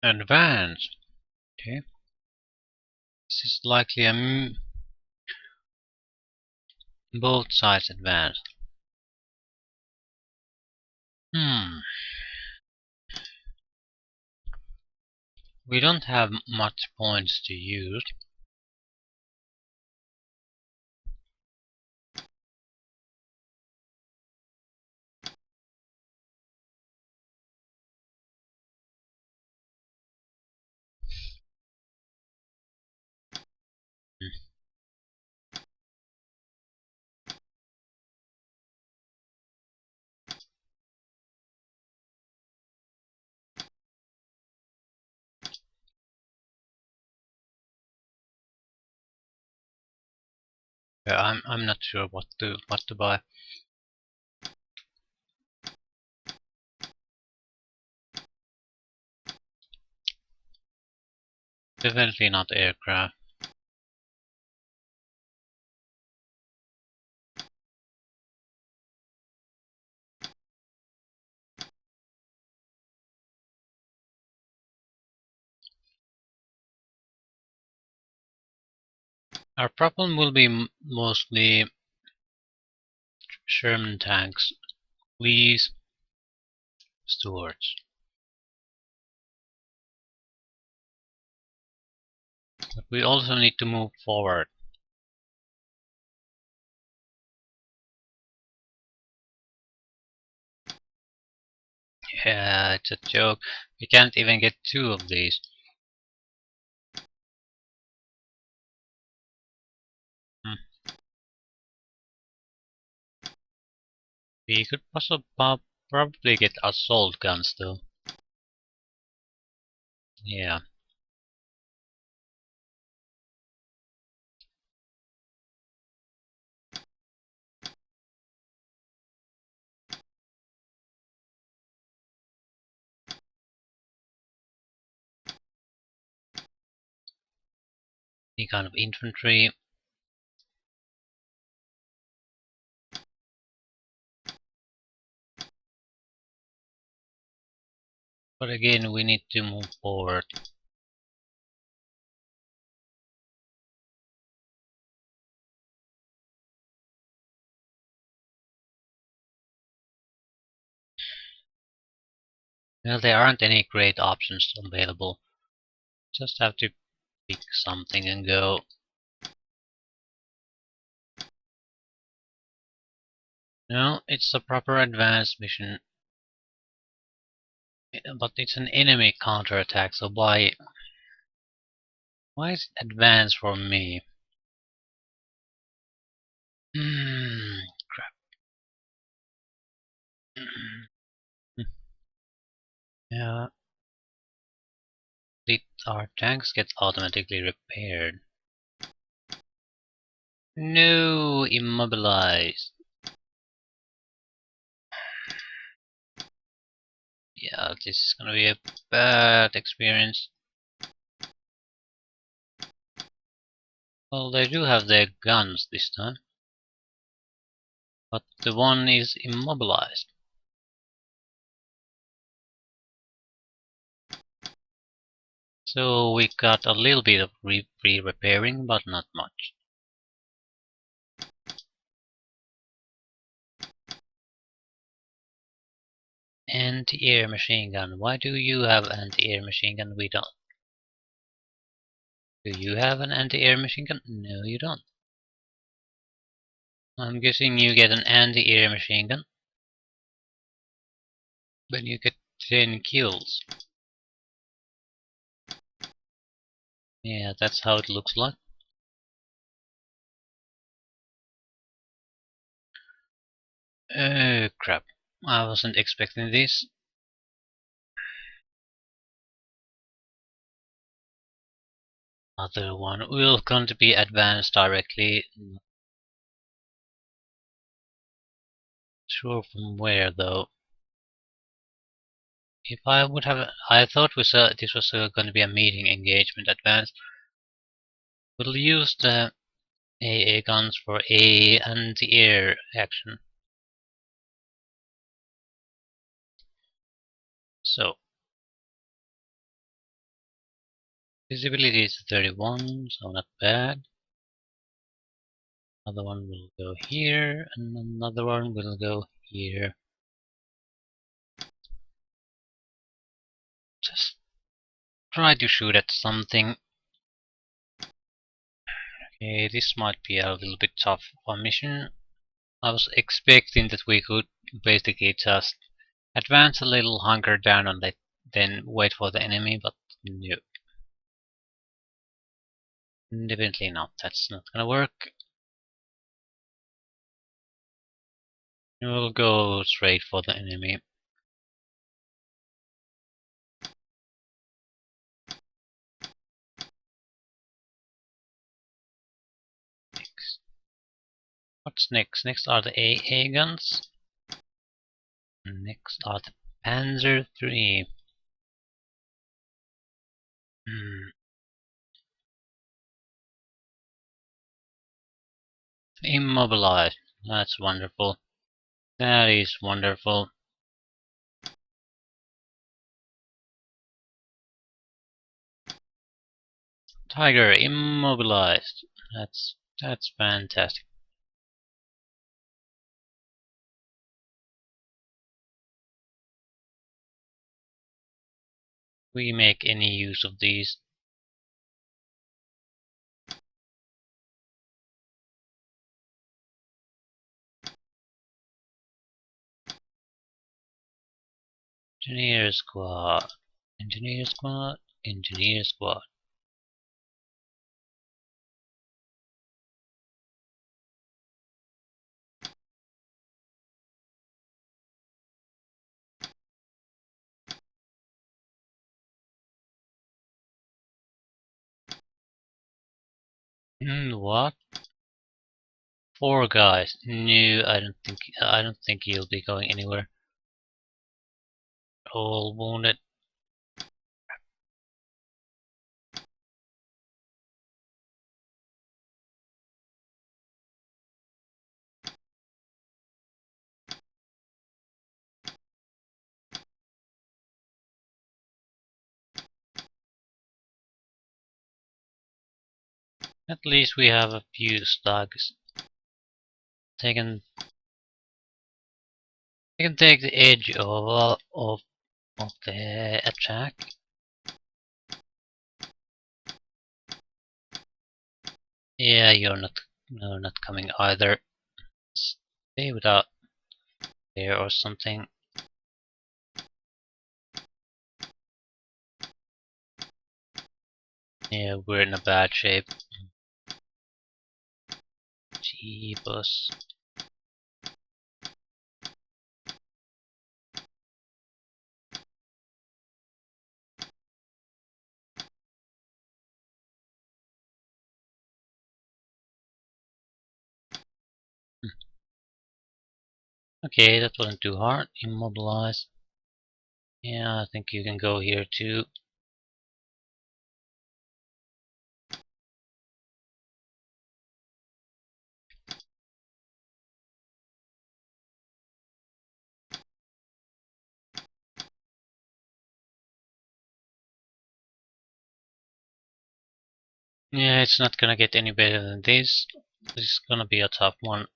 Advanced. Okay. This is likely a both sides advanced. We don't have much points to use. I'm not sure what to buy. Definitely not aircraft. Our problem will be mostly Sherman tanks. Please, stewards. But we also need to move forward. Yeah, it's a joke. We can't even get 2 of these. We could probably get assault guns though. Yeah. Any kind of infantry. But again, we need to move forward. Well, there aren't any great options available. Just have to pick something and go. No, it's a proper advanced mission. But it's an enemy counterattack, so why is it advanced for me? Crap. Yeah. Our tanks get automatically repaired. No, immobilized. Yeah, this is gonna be a bad experience. Well, they do have their guns this time. But the one is immobilized. So we got a little bit of free repairing, but not much. Anti-air machine gun. Why do you have anti-air machine gun? We don't. Do you have an anti-air machine gun? No, you don't. I'm guessing you get an anti-air machine gun. Then you get 10 kills. Yeah, that's how it looks like. Oh crap. I wasn't expecting this. Other one will going to be advanced directly. Not sure from where though. If I would have, I thought this was going to be a meeting engagement advanced. We'll use the AA guns for A and the air action. So Visibility is 31, so not bad. Another one will go here, and another one will go here. Just try to shoot at something. Okay, this might be a little bit tough of a mission. I was expecting that we could basically just advance a little, hunker down, and then wait for the enemy, but no. Definitely not. That's not gonna work. We'll go straight for the enemy. Next. What's next? Next are the AA guns. Next are the Panzer III. Immobilized. That's wonderful. That is wonderful. Tiger immobilized. That's fantastic. We make any use of these. Engineer squad. Engineer squad. Engineer squad. What? 4 guys. No, I don't think you'll be going anywhere. All wounded. At least we have a few slugs. They can take the edge of the attack. Yeah, you're not coming either. Stay without there or something. Yeah, we're in a bad shape. Jeebus. Okay, that wasn't too hard. Immobilize. Yeah, I think you can go here too. Yeah, it's not gonna get any better than this. This is gonna be a tough one.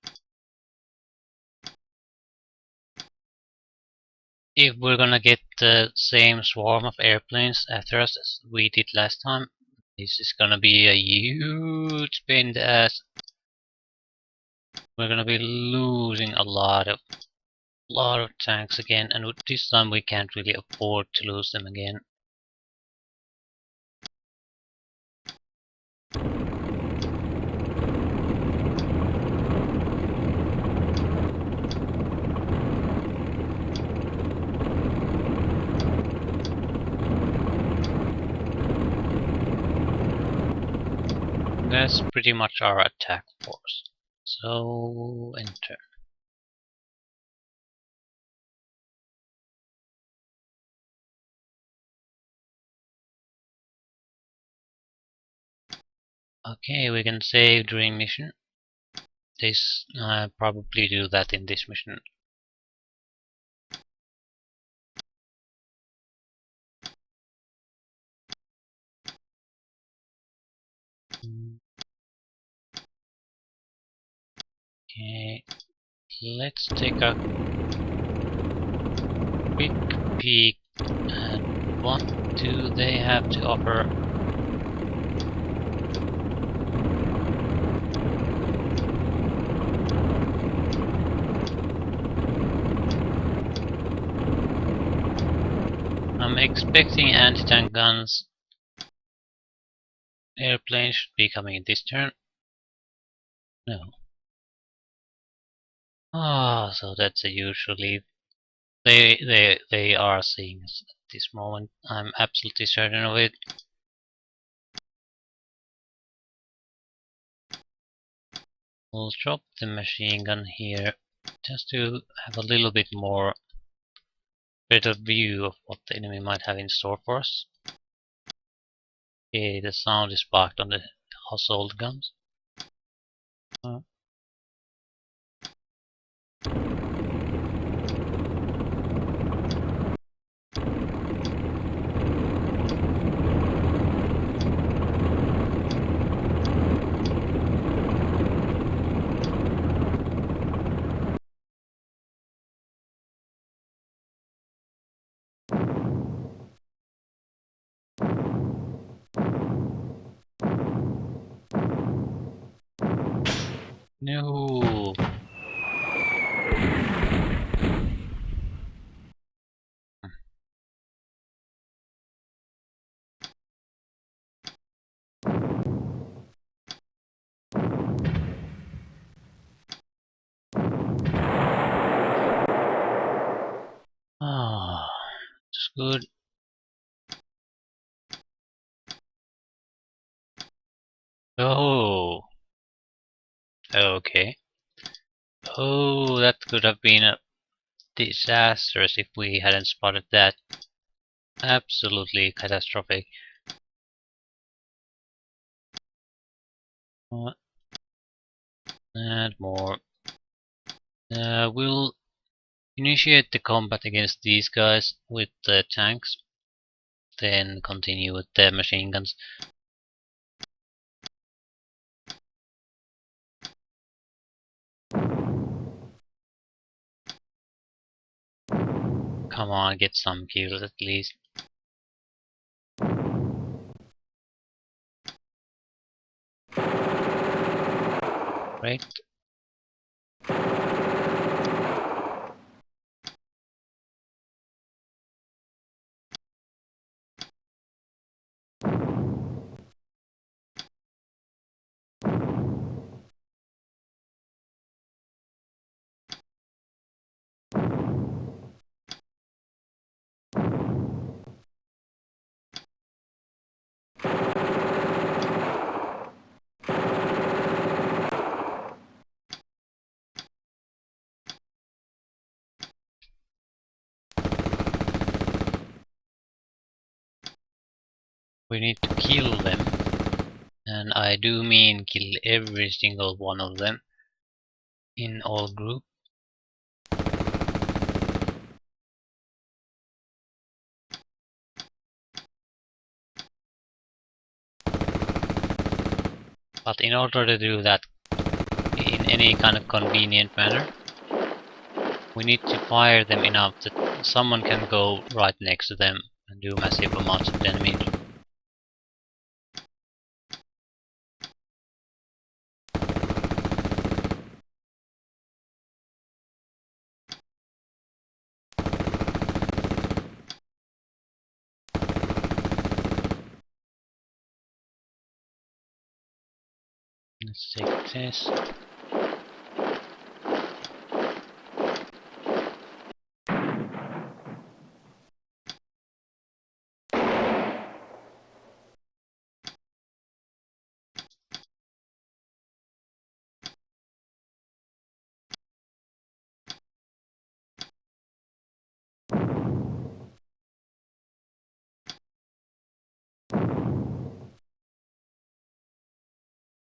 If we're gonna get the same swarm of airplanes after us as we did last time, this is gonna be a huge pain in the ass. We're gonna be losing a lot of tanks again, and this time we can't really afford to lose them again. That's pretty much our attack force. So enter. Okay, we can save during mission. This probably do that in this mission. Okay, let's take a quick peek at what do they have to offer. I'm expecting anti-tank guns. Airplanes should be coming in this turn. No. Ah, so that's a usually they are seeing us at this moment. I'm absolutely certain of it. We'll drop the machine gun here just to have a little bit more better view of what the enemy might have in store for us. Okay, the sound is parked on the household guns. No. Ah, it's good. Oh, okay. Oh, that could have been a disastrous if we hadn't spotted that. Absolutely catastrophic. And more. We'll initiate the combat against these guys with the tanks, then continue with the machine guns. Come on, get some kills at least. Right? We need to kill them. And I do mean kill every single one of them in all group. But in order to do that in any kind of convenient manner, we need to fire them enough that someone can go right next to them and do massive amounts of damage. Let's take this.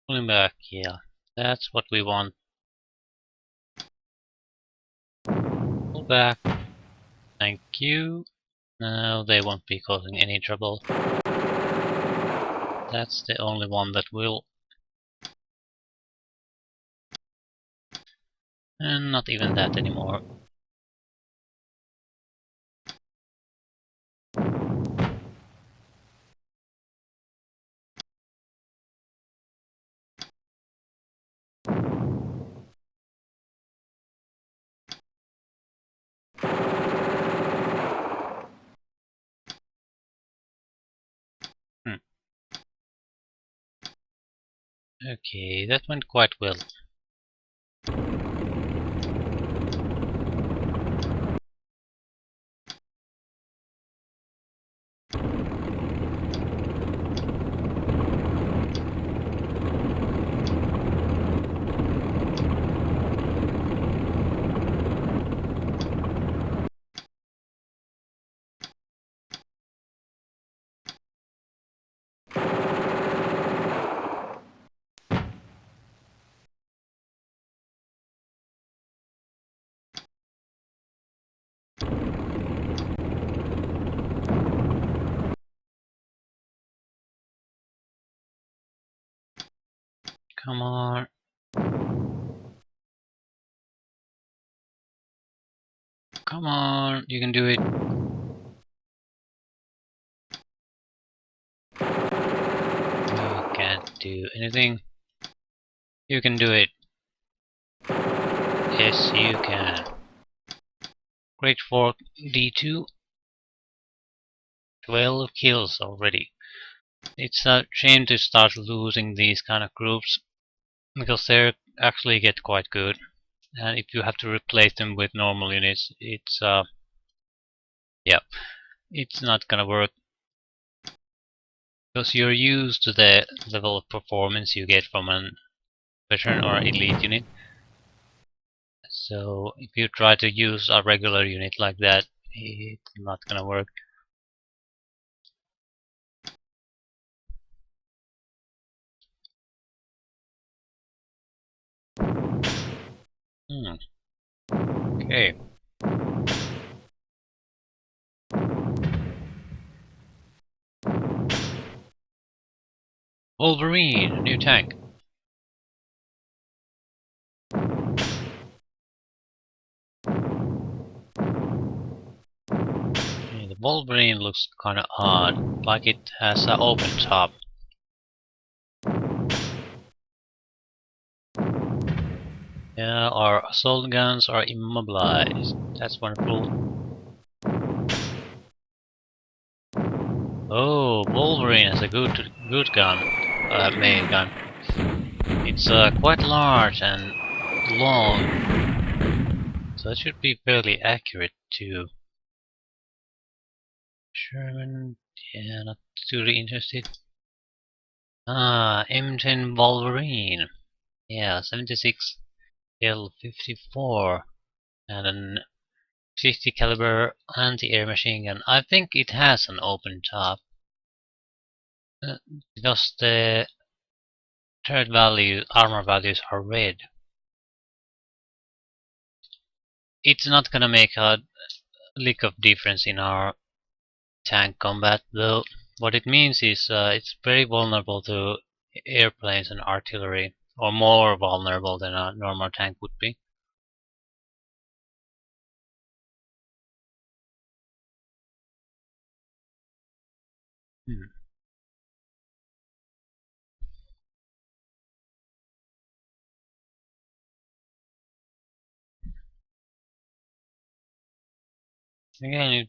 Pulling back, yeah. That's what we want. Pull back. Thank you. Now they won't be causing any trouble. That's the only one that will. And not even that anymore. Hmm. Okay, that went quite well. Come on. Come on, you can do it. You can't do anything. You can do it. Yes, you can. Great for D2. 12 kills already. It's a shame to start losing these kind of groups because they actually get quite good. And if you have to replace them with normal units, yeah, it's not gonna work because you're used to the level of performance you get from a veteran or elite unit. So if you try to use a regular unit like that, it's not gonna work. Hmm. Okay. Wolverine, new tank. The Wolverine looks kinda odd, like it has an open top. Yeah, our assault guns are immobilized. That's wonderful. Oh, Wolverine has a good gun, main gun. It's quite large and long, so it should be fairly accurate too. Sherman, yeah, not too really interested. Ah, M10 Wolverine. Yeah, 76 L54 and an 50 caliber anti-air machine gun. I think it has an open top uh, because the armor values are red. It's not gonna make a lick of difference in our tank combat though. What it means is it's very vulnerable to airplanes and artillery, or more vulnerable than a normal tank would be. Hmm. Again,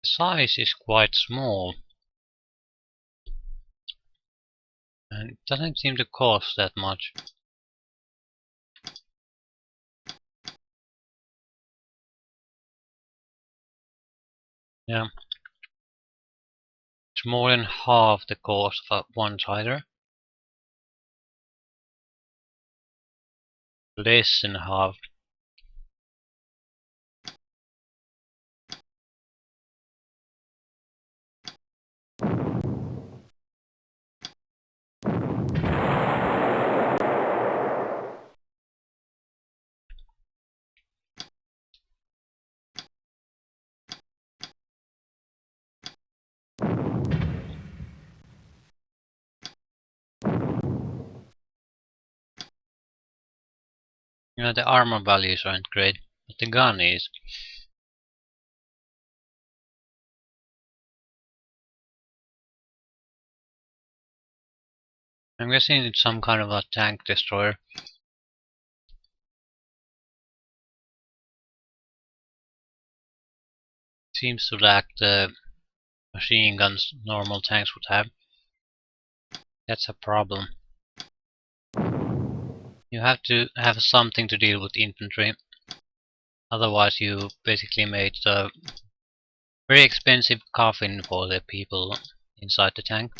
the size is quite small and it doesn't seem to cost that much. Yeah, it's more than half the cost of one fighter. Less than half. You know, the armor values aren't great, but the gun is. I'm guessing it's some kind of a tank destroyer. Seems to lack the machine guns normal tanks would have. That's a problem. You have to have something to deal with infantry. Otherwise you basically made a very expensive coffin for the people inside the tank.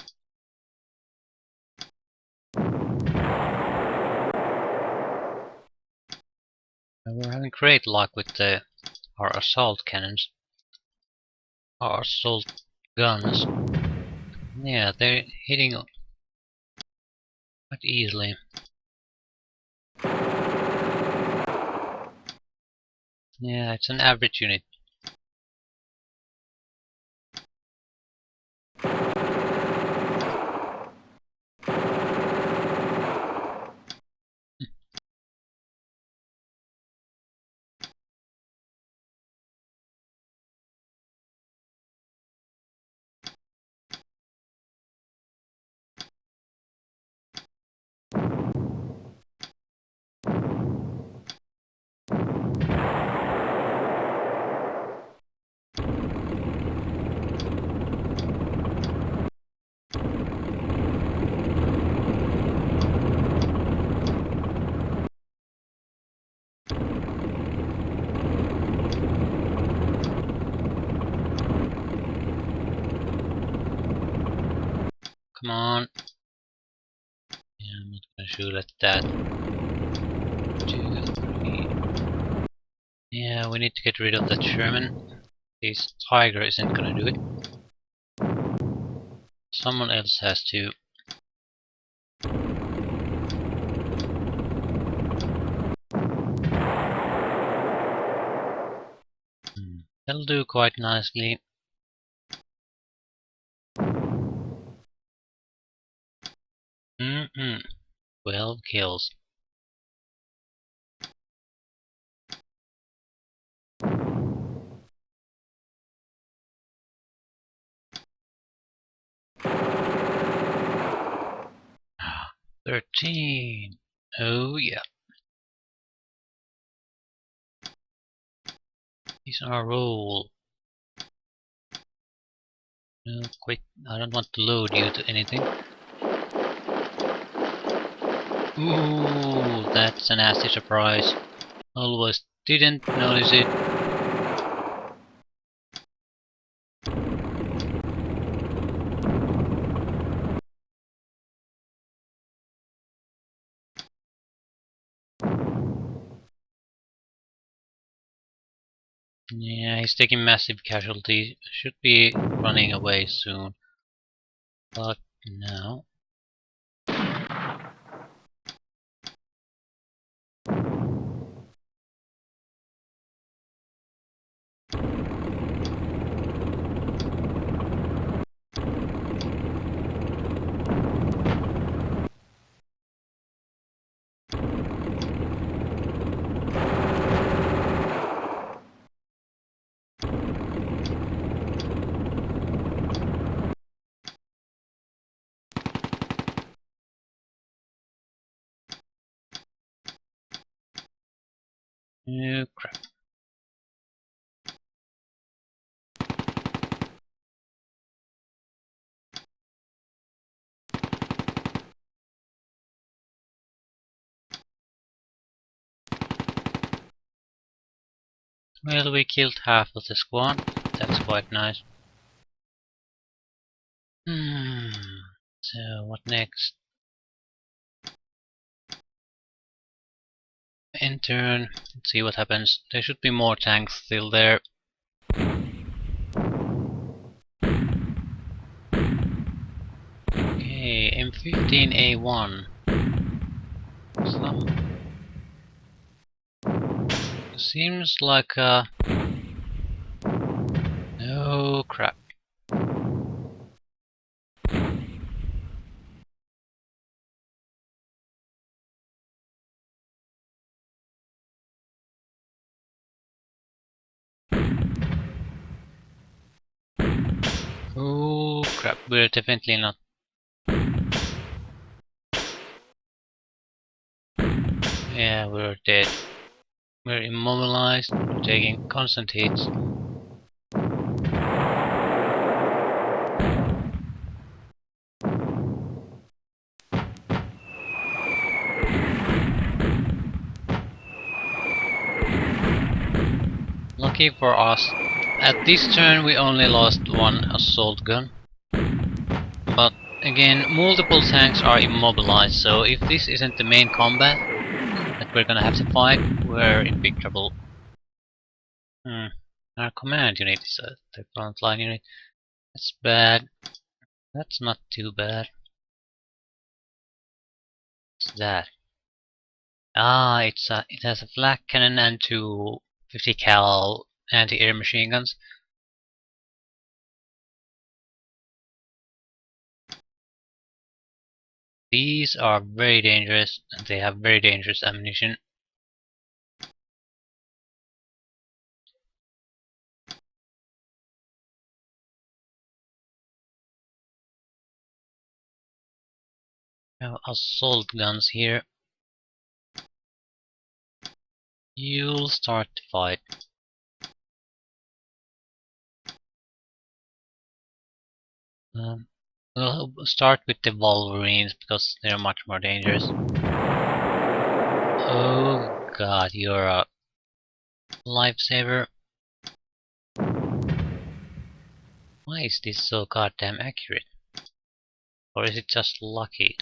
And we're having great luck with our assault cannons. Our assault guns. Yeah, they're hitting quite easily. Yeah, it's an average unit. Come on. Yeah, I'm not gonna shoot at that. 2, 3. Yeah, we need to get rid of that Sherman. This Tiger isn't gonna do it. Someone else has to. That'll do quite nicely. Mm-mm. 12 kills. Ah, 13. Oh yeah. He's on a roll. No, quick. I don't want to load you to anything. Ooh, that's a nasty surprise. Almost didn't notice it. Yeah, he's taking massive casualties. Should be running away soon. But no. Oh crap. Well, we killed half of the squad. That's quite nice. So what next? Intern. Let's see what happens. There should be more tanks still there. Okay, M15A1. Some seems like a. Oh crap. Oh crap, we're definitely not. Yeah, we're dead. We're immobilized, we're taking constant hits. Lucky for us, at this turn we only lost one assault gun. But again, multiple tanks are immobilized, so if this isn't the main combat that we're gonna have to fight, we're in big trouble. Our command unit is the frontline unit. That's bad. That's not too bad. What's that? Ah, it has a flak cannon and two 50 cal anti-air machine guns. These are very dangerous, and they have very dangerous ammunition. We have assault guns here. You'll start to fight. We'll start with the Wolverines because they're much more dangerous. Oh god, you're a lifesaver. Why is this so goddamn accurate? Or is it just lucky?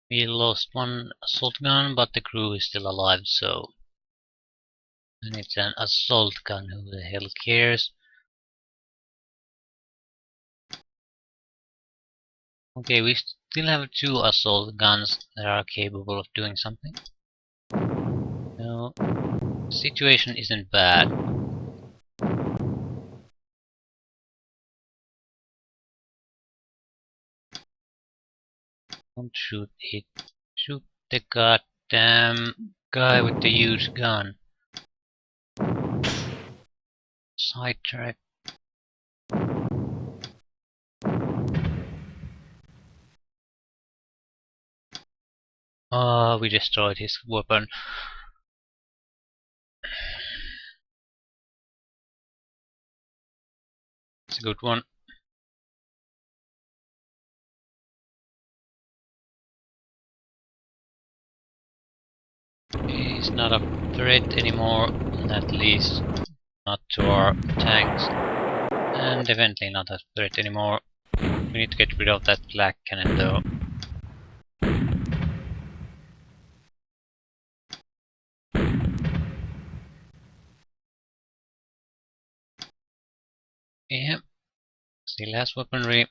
We lost one assault gun, but the crew is still alive, so... And it's an assault gun, who the hell cares? Okay, we still have two assault guns that are capable of doing something. No, the situation isn't bad. Don't shoot it. Shoot the goddamn guy with the huge gun. Sidetrack. Oh, we destroyed his weapon. It's a good one. He's not a threat anymore, at least not to our tanks. And definitely not a threat anymore. We need to get rid of that flak cannon though. Yeah, still has weaponry.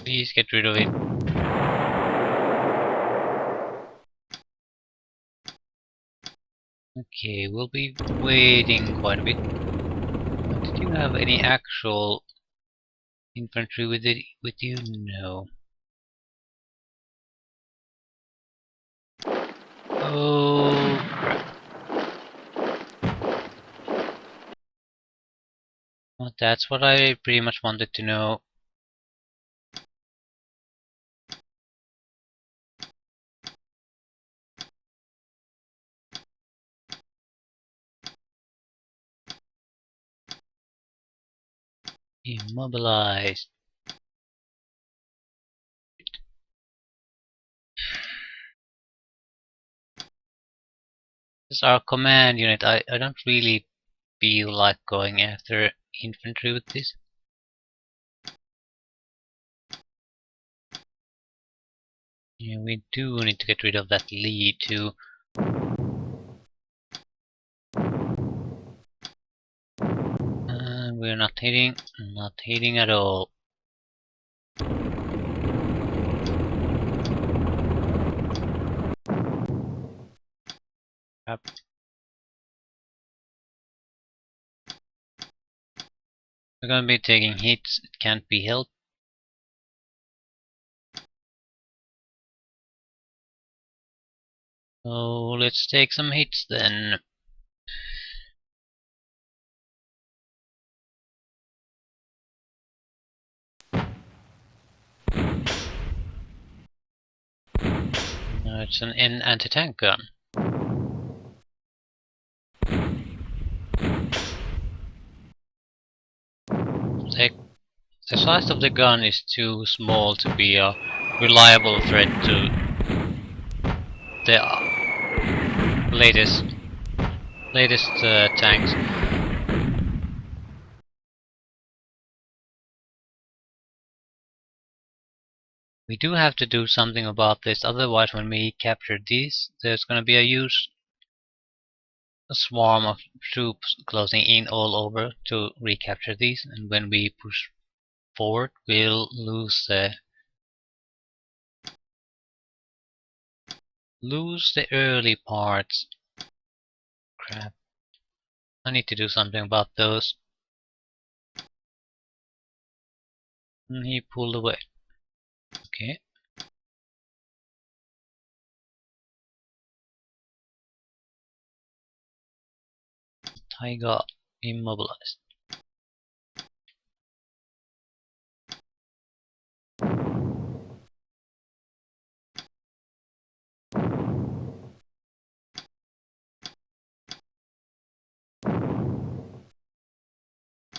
Please get rid of it. Okay, we'll be waiting quite a bit. Did you have any actual infantry with you? No. Oh crap. Well, that's what I pretty much wanted to know. Immobilized. This is our command unit. I don't really feel like going after infantry with this. Yeah, we do need to get rid of that lead too. And we're not hitting at all. Crap. We're gonna be taking hits, it can't be helped. So let's take some hits then. It's an anti-tank gun. The size of the gun is too small to be a reliable threat to the latest tanks. We do have to do something about this, otherwise when we capture these, there's gonna be a huge swarm of troops closing in all over to recapture these, and when we push forward, we'll lose the early parts. Crap. I need to do something about those. And he pulled away. Okay. Tiger immobilized.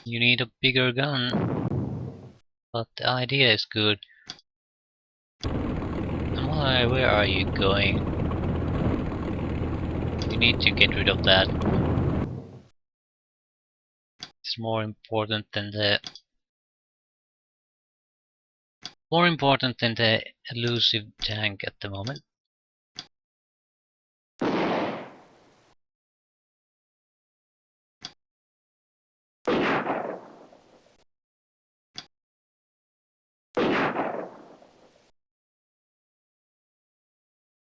You need a bigger gun, but the idea is good. Where are you going? You need to get rid of that. It's more important than the elusive tank at the moment.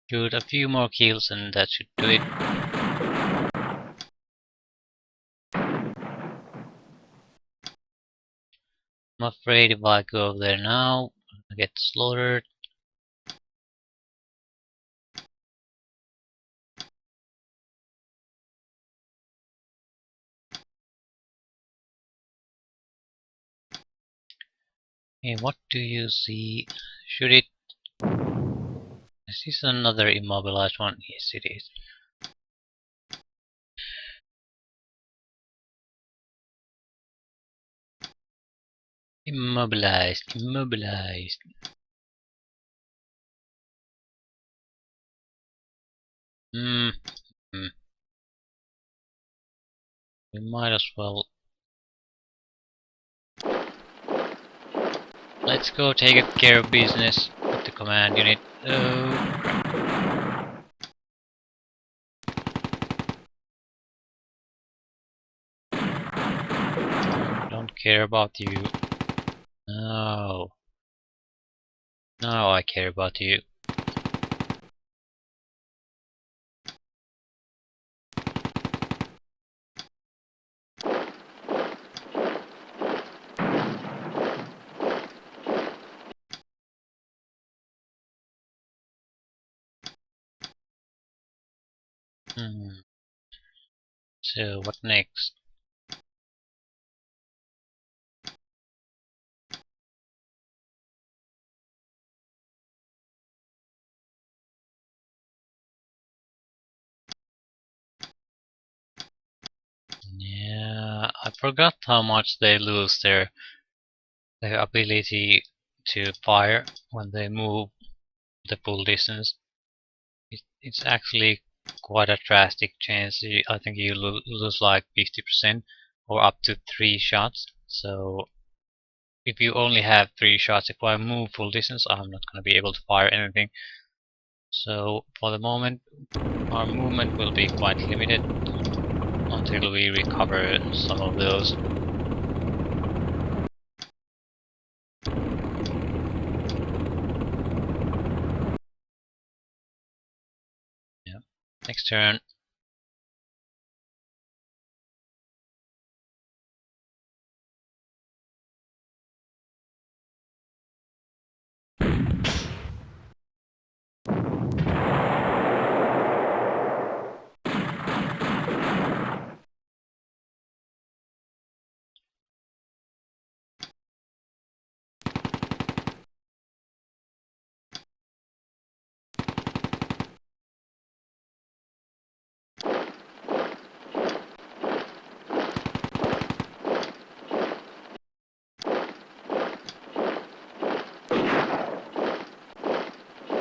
Good, a few more kills and that should do it. I'm afraid if I go over there now, I get slaughtered. Hey, what do you see? Should it... Is this another immobilized one? Yes, it is. Immobilized, immobilized. We might as well. Let's go take care of business with the command unit. Don't care about you. No. Now I care about you. So what next? Yeah, I forgot how much they lose their ability to fire when they move the full distance. It's actually quite a drastic change. I think you lose like 50% or up to 3 shots. So if you only have 3 shots, if I move full distance, I'm not going to be able to fire anything. So for the moment, our movement will be quite limited until we recover some of those. Yeah. Next turn.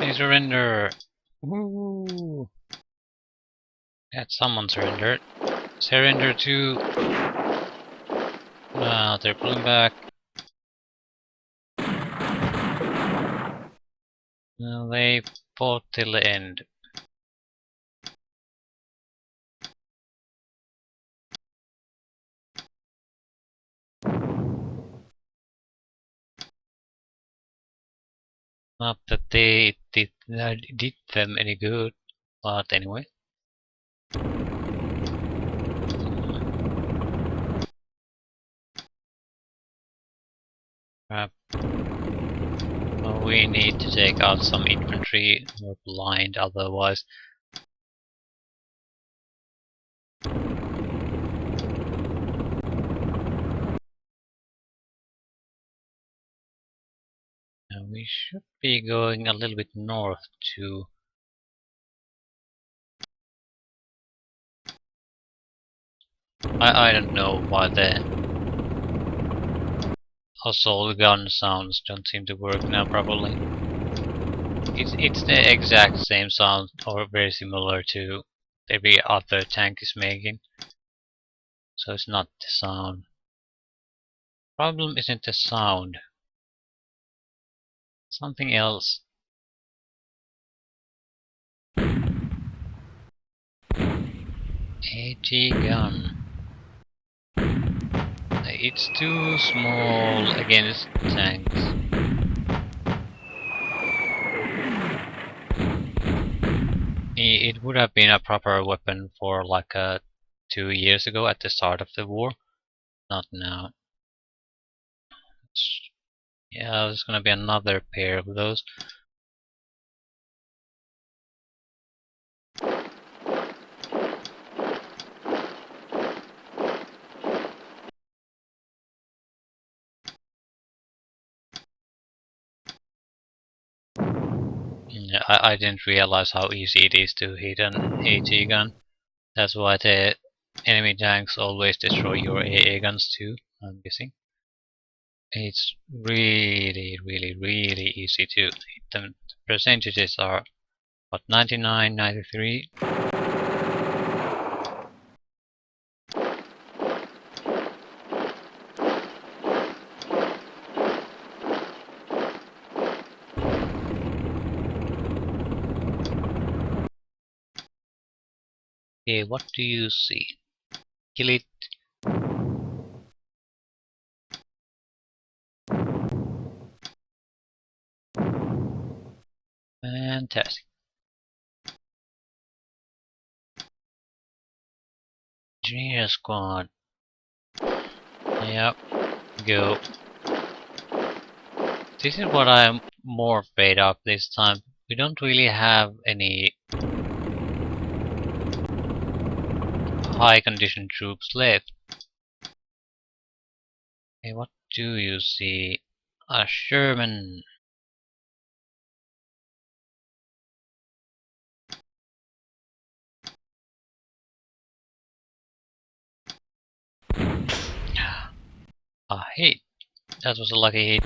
They surrender! Woo! Had someone surrendered. Surrender too! They're pulling back. They fought till the end. Not that they did them any good, but anyway. Crap. Well, we need to take out some infantry. We're blind otherwise. We should be going a little bit north to... I don't know why the assault gun sounds don't seem to work now properly. It's the exact same sound or very similar to every other tank is making. So it's not the sound. Problem isn't the sound. Something else. AT gun. It's too small against tanks. It would have been a proper weapon for like 2 years ago at the start of the war. Not now. Yeah, there's gonna be another pair of those. Yeah, I didn't realize how easy it is to hit an AT gun. That's why the enemy tanks always destroy your AA guns too, I'm guessing. It's really, really, really easy to hit them. The percentages are, what, 99, 93? Okay, what do you see? Kill it. Fantastic. Engineer squad. Yep, go. This is what I'm more afraid of this time. We don't really have any high condition troops left. Okay, what do you see? A Sherman. A hit. That was a lucky hit.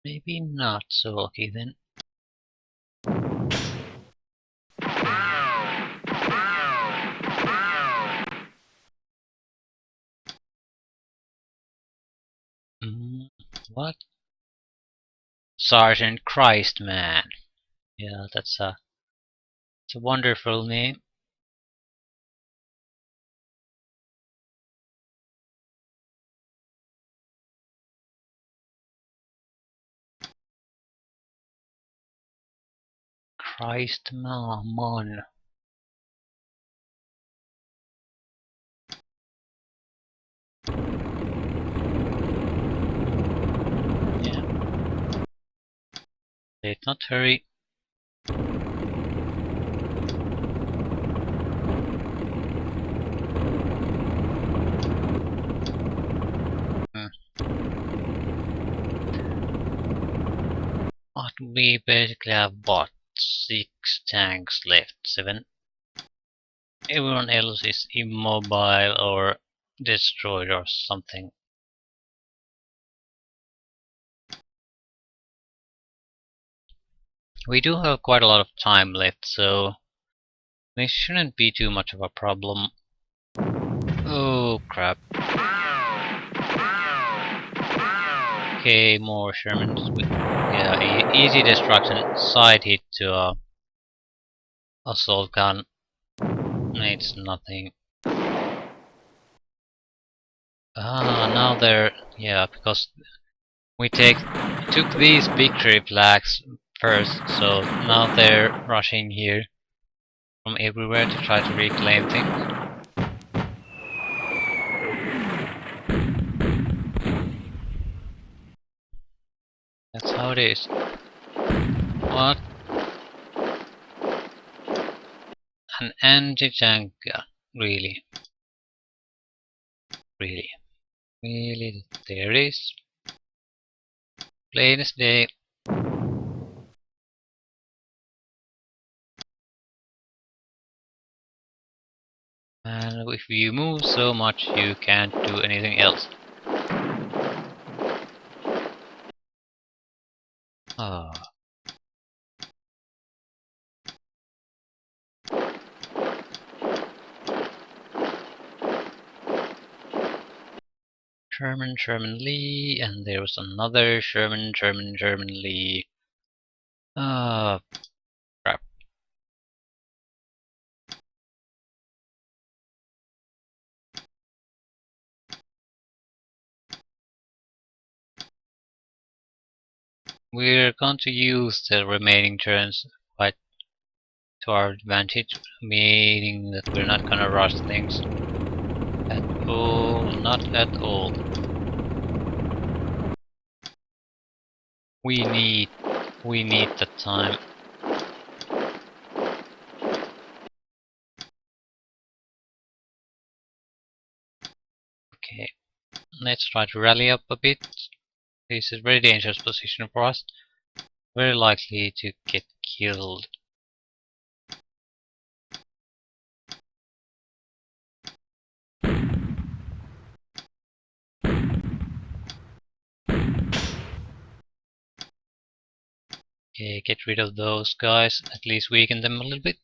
Maybe not so lucky then. What? Sergeant Christman. Yeah, it's a wonderful name. Christman. Yeah. Let's not hurry. But we basically have what? 6 tanks left. 7? Everyone else is immobile or destroyed or something. We do have quite a lot of time left, so this shouldn't be too much of a problem. Oh crap. Okay, more Shermans with easy destruction, side hit to a assault gun. It's nothing. Now they're because we took these victory flags first, so now they're rushing here from everywhere to try to reclaim things. That's how it is. What? An anti-tank gun? Really? Really? Really? There it is. Plain as day. And if you move so much, you can't do anything else. Ah. Sherman Lee, and there was another Sherman Lee. Ah, crap. We're going to use the remaining turns quite to our advantage, meaning that we're not gonna rush things at all, not at all. We need the time. Okay, let's try to rally up a bit. This is a very dangerous position for us. Very likely to get killed. Okay, get rid of those guys, at least weaken them a little bit.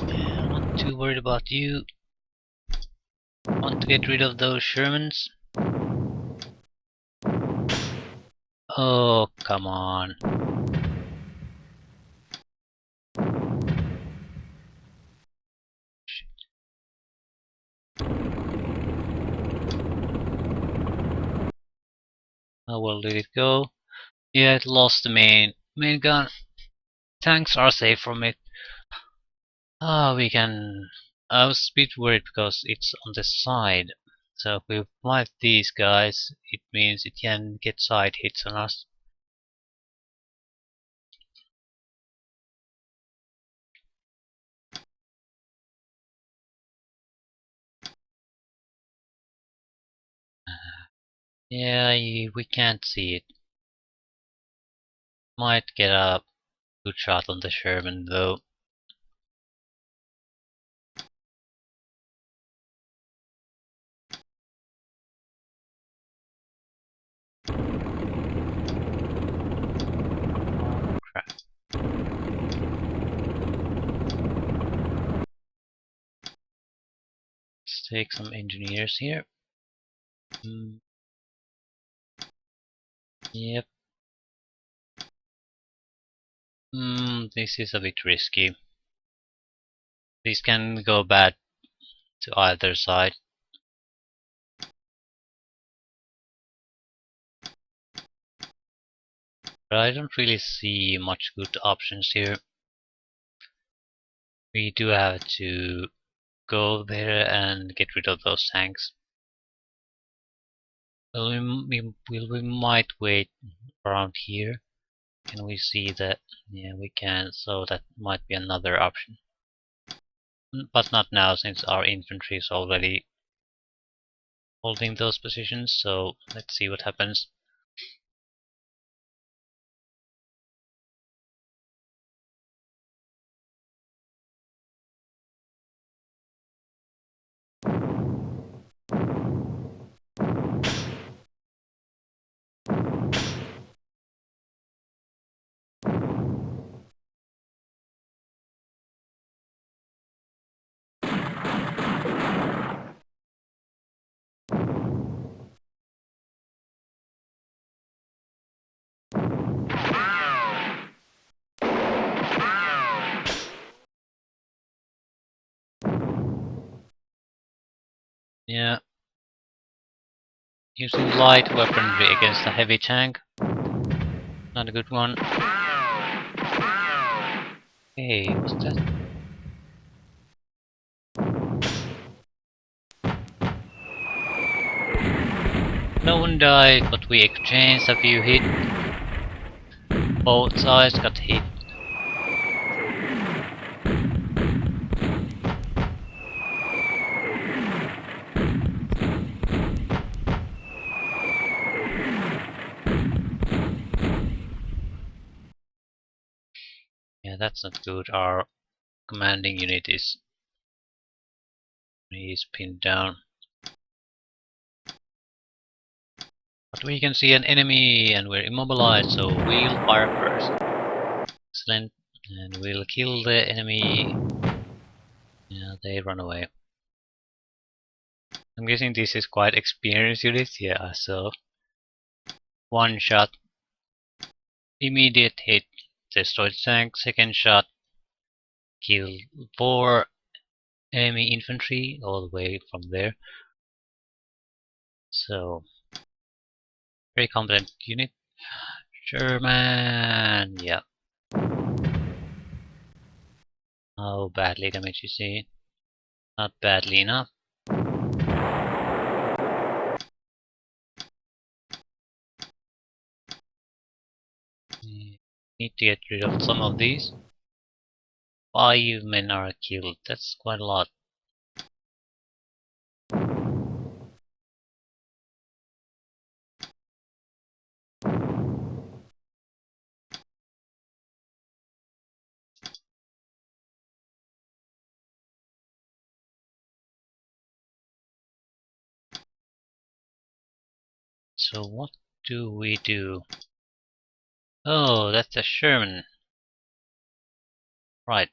I'm not too worried about you. Want to get rid of those Shermans. Oh, come on. How well did it go? Yeah, it lost the main gun. Tanks are safe from it. We can. I was a bit worried because it's on the side. So if we fight these guys, it means it can get side hits on us. Yeah, we can't see it. Might get a good shot on the Sherman though. Crap. Let's take some engineers here. Yep. This is a bit risky. This can go bad to either side. But I don't really see much good options here. We do have to go there and get rid of those tanks. Well, we might wait around here. Can we see that? Yeah, we can, so that might be another option. but not now since our infantry is already holding those positions, so let's see what happens. Yeah, using light weaponry against a heavy tank, not a good one. Hey, what's that? No one died, but we exchanged a few hits. Both sides got hit. Yeah, that's not good. Our commanding unit is pinned down. But we can see an enemy and we're immobilized, so we'll fire first. Excellent. And we'll kill the enemy. Yeah, they run away. I'm guessing this is quite experienced unit, yeah, so one shot, immediate hit, destroyed tank, second shot, kill 4 enemy infantry all the way from there. So, very competent unit. Sherman, yeah. How badly damaged you see? Not badly enough. We need to get rid of some of these. 5 men are killed, that's quite a lot. So what do we do? Oh, that's a Sherman. Right.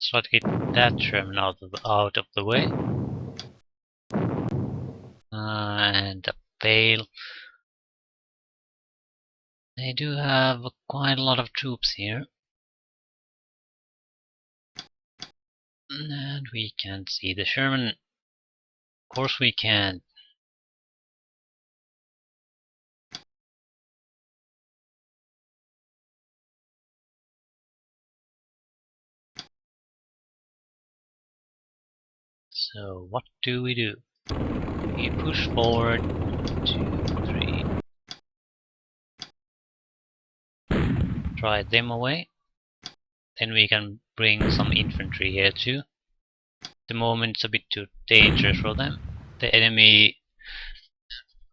So to get that Sherman out of the way. And a fail. They do have quite a lot of troops here. And we can't see the Sherman. Of course we can. So what do? We push forward. 1, 2, 3. Drive them away. Then we can bring some infantry here too. The moment it's a bit too dangerous for them. The enemy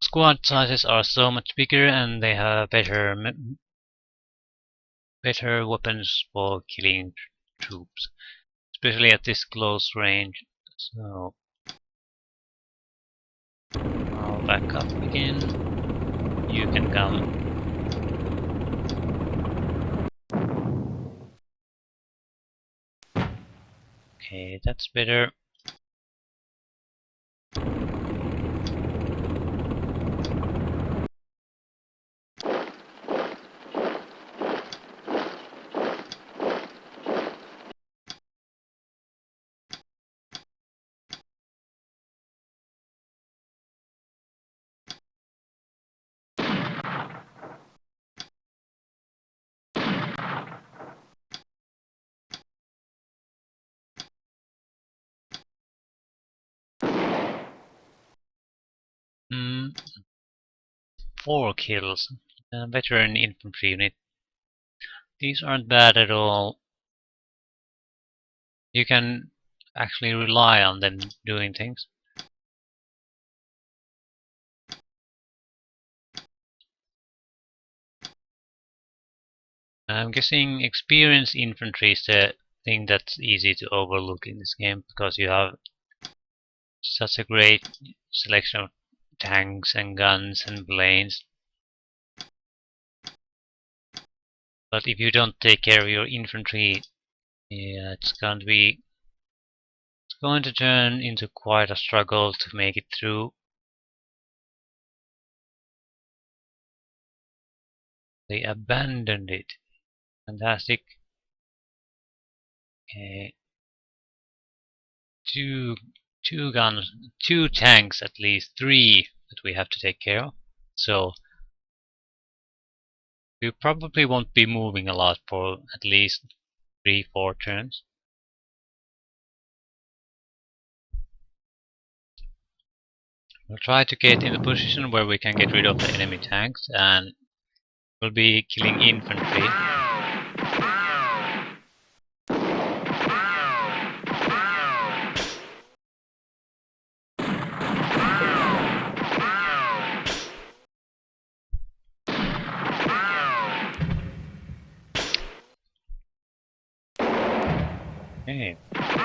squad sizes are so much bigger and they have better weapons for killing troops, especially at this close range. So I'll back up again. You can come. Okay, that's better. 4 kills. Veteran infantry unit. These aren't bad at all. You can actually rely on them doing things. I'm guessing experienced infantry is the thing that's easy to overlook in this game because you have such a great selection of tanks and guns and planes. But if you don't take care of your infantry, yeah, it's going to turn into quite a struggle to make it through. They abandoned it. Fantastic. Okay. Two guns, two tanks at least, three that we have to take care of. So we probably won't be moving a lot for at least 3-4 turns. We'll try to get in a position where we can get rid of the enemy tanks and we'll be killing infantry. Okay.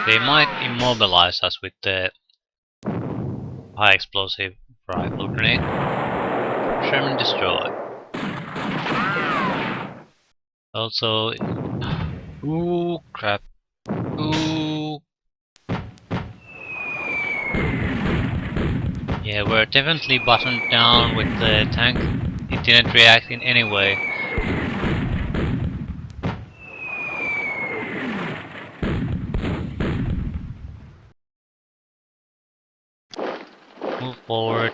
They might immobilize us with the high explosive rifle grenade. Sherman destroy. Also, ooh crap. Ooh. Yeah, we're definitely buttoned down with the tank. It didn't react in any way. Move forward.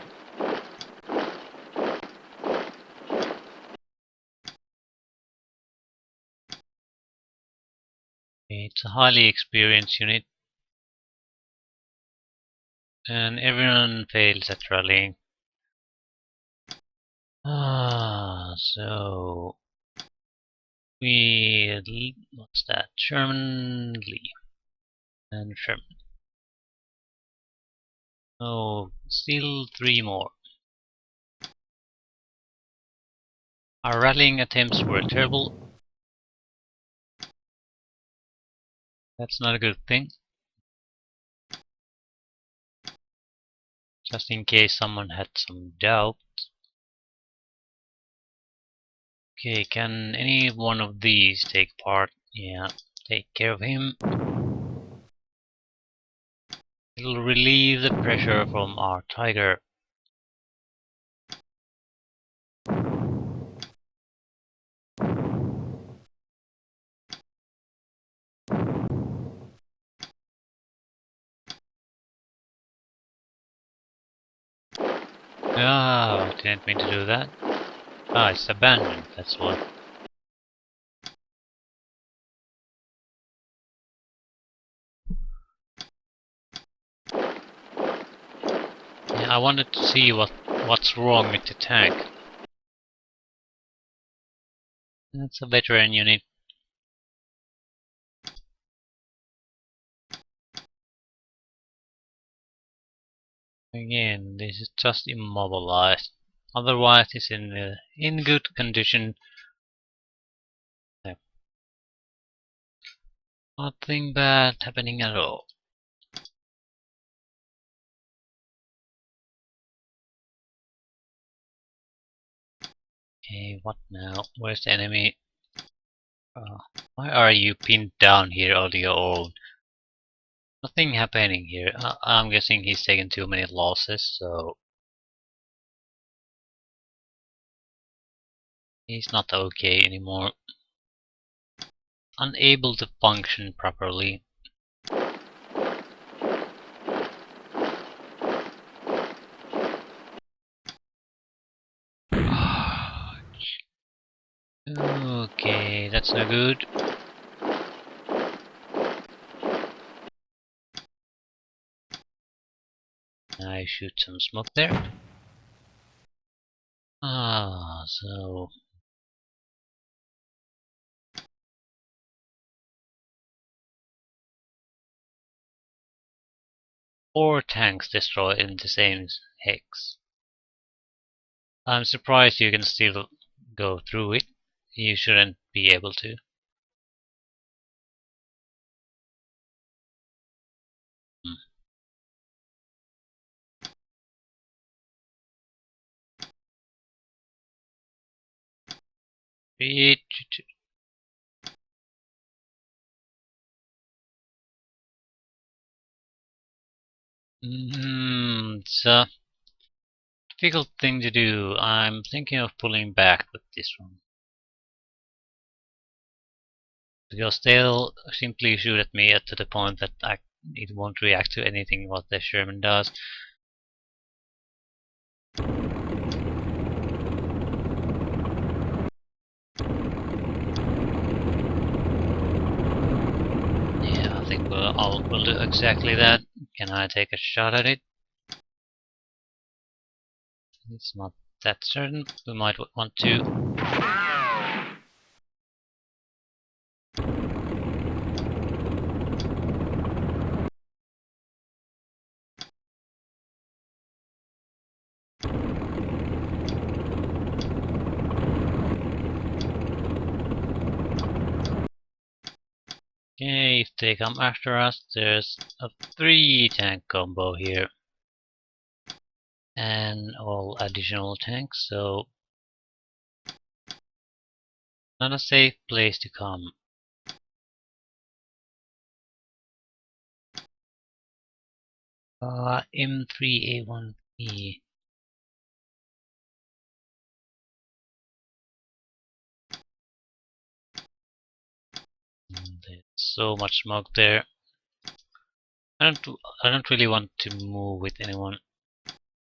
It's a highly experienced unit. And everyone fails at rallying. So what's that? Sherman, Lee, and Sherman. Oh, still 3 more. Our rallying attempts were terrible. That's not a good thing. Just in case someone had some doubt. Okay, can any one of these take part? Yeah, take care of him. It'll relieve the pressure from our tiger. Ah, didn't mean to do that. Ah, it's abandoned, that's what. Yeah, I wanted to see what's wrong with the tank. That's a veteran unit. Again, this is just immobilized. Otherwise, it's in good condition. Nothing bad happening at all. Okay, what now? Where's the enemy? Why are you pinned down here on your own? Nothing happening here. I'm guessing he's taken too many losses, so he's not okay anymore. Unable to function properly. Okay, that's no good. I shoot some smoke there. So 4 tanks destroyed in the same hex. I'm surprised you can still go through it. You shouldn't be able to. Hmm. It's a difficult thing to do. I'm thinking of pulling back with this one. Because they'll simply shoot at me to the point that it won't react to anything what the Sherman does. Yeah, I think we'll do exactly that. Can I take a shot at it? It's not that certain. We might want to. Okay, if they come after us, there's a 3 tank combo here. And all additional tanks, so not a safe place to come. M3A1E. There's so much smoke there. I don't really want to move with anyone.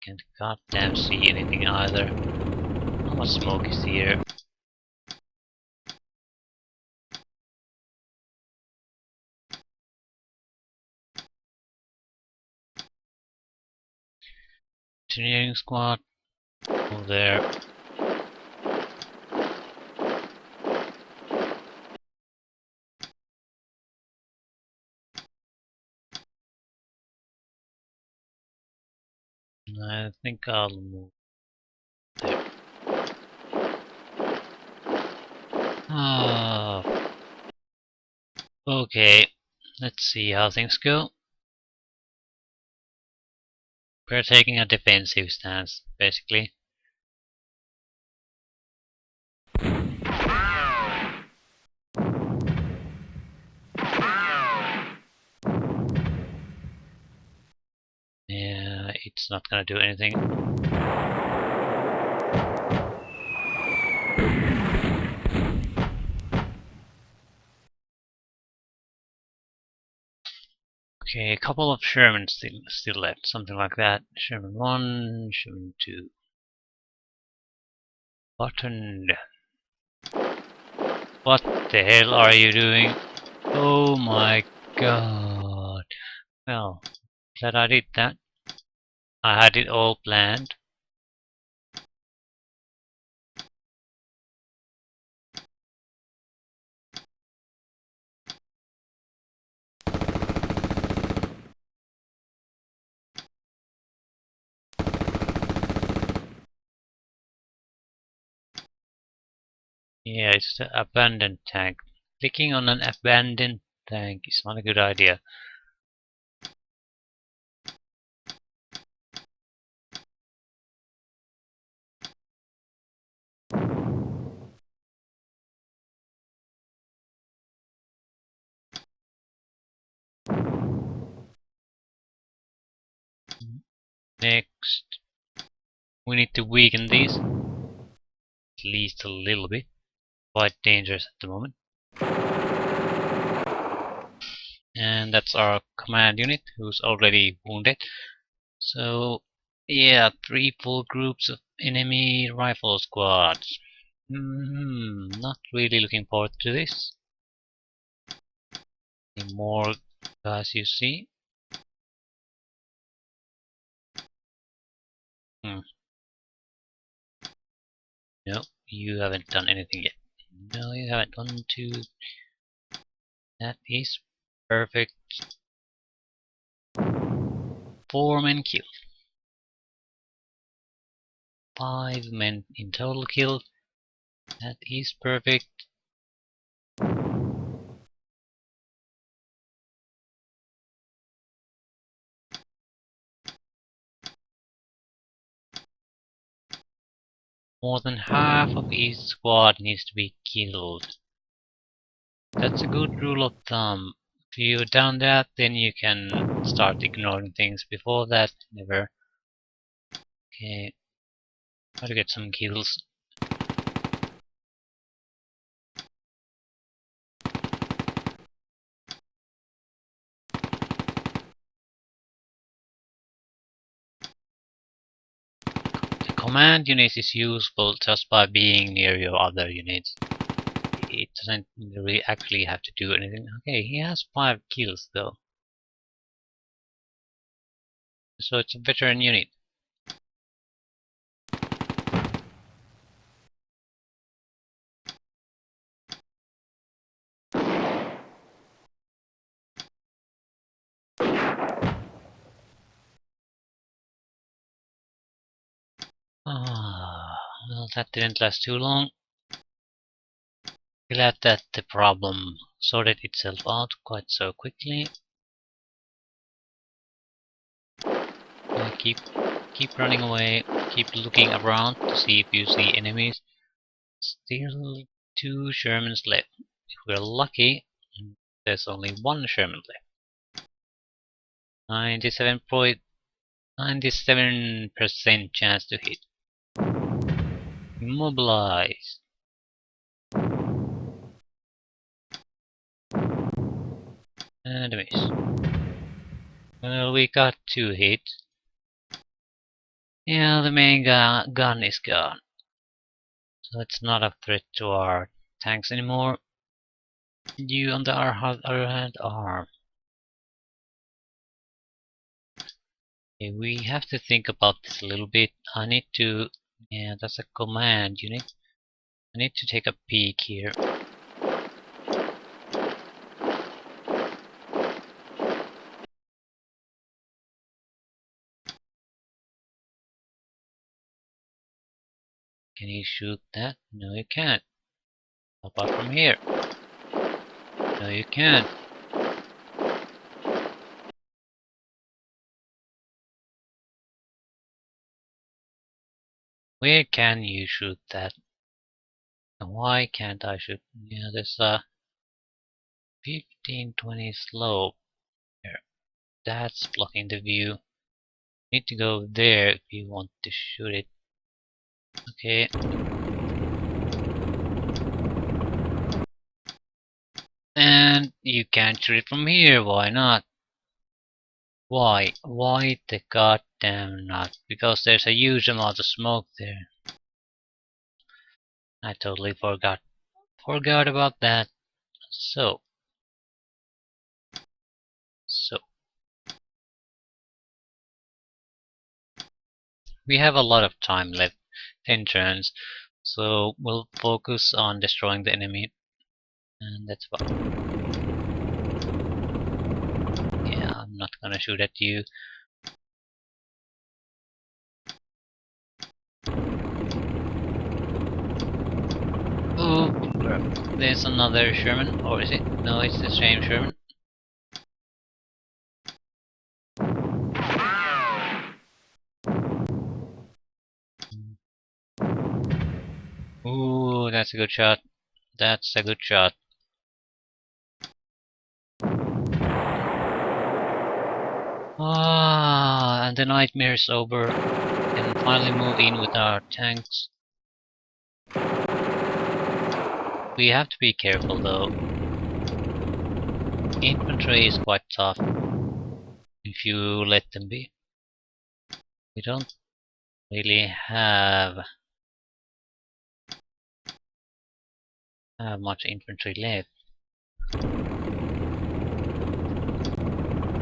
Can't goddamn see anything either. How much smoke is here? Engineering squad. Move there. I think I'll move there. Okay. Let's see how things go. We're taking a defensive stance, basically. Yeah, it's not gonna do anything. Okay, a couple of Shermans still left, something like that. Sherman 1, Sherman 2. Buttoned. What the hell are you doing? Oh my god. Well, glad I did that. I had it all planned. Yeah, it's the abandoned tank. Clicking on an abandoned tank is not a good idea. Next, we need to weaken these. At least a little bit. Quite dangerous at the moment. And that's our command unit who's already wounded. So yeah, 3 full groups of enemy rifle squads. Not really looking forward to this. Any more guys you see? No, you haven't done anything yet. No, you haven't. 1, 2. That is perfect. 4 men killed. 5 men in total killed. That is perfect. More than half of each squad needs to be killed. That's a good rule of thumb. If you've done that, then you can start ignoring things. Before that, never. Okay, try to get some kills. The command unit is useful just by being near your other units. It doesn't really actually have to do anything. Okay, he has 5 kills though. So it's a veteran unit. Well, that didn't last too long. Glad that the problem sorted itself out quite so quickly. Keep running away. Keep looking around to see if you see enemies. Still 2 Shermans left. If we're lucky, there's only 1 Sherman left. 97% chance to hit. Immobilize. And a miss. Well, we got 2 hits. Yeah, the main gun is gone. So it's not a threat to our tanks anymore. You, on the other hand, are. Okay, we have to think about this a little bit. I need to. Yeah, that's a command unit. I need to take a peek here. Can you shoot that? No, you can't. How about from here? No, you can't. Where can you shoot that? And why can't I shoot? Yeah, there's a 15-20 slope here. That's blocking the view. Need to go there if you want to shoot it. Okay. And you can't shoot it from here, why not? Why? Why the goddamn not? Because there's a huge amount of smoke there. I totally forgot. Forgot about that. So. We have a lot of time left. 10 turns. So we'll focus on destroying the enemy. And that's about. Yeah, I'm not gonna shoot at you. Oh, there's another Sherman, or is it? No, it's the same Sherman. Ooh, that's a good shot. That's a good shot. Ah, and the nightmare's over. We can finally move in with our tanks. We have to be careful though. Infantry is quite tough if you let them be. We don't really have much infantry left.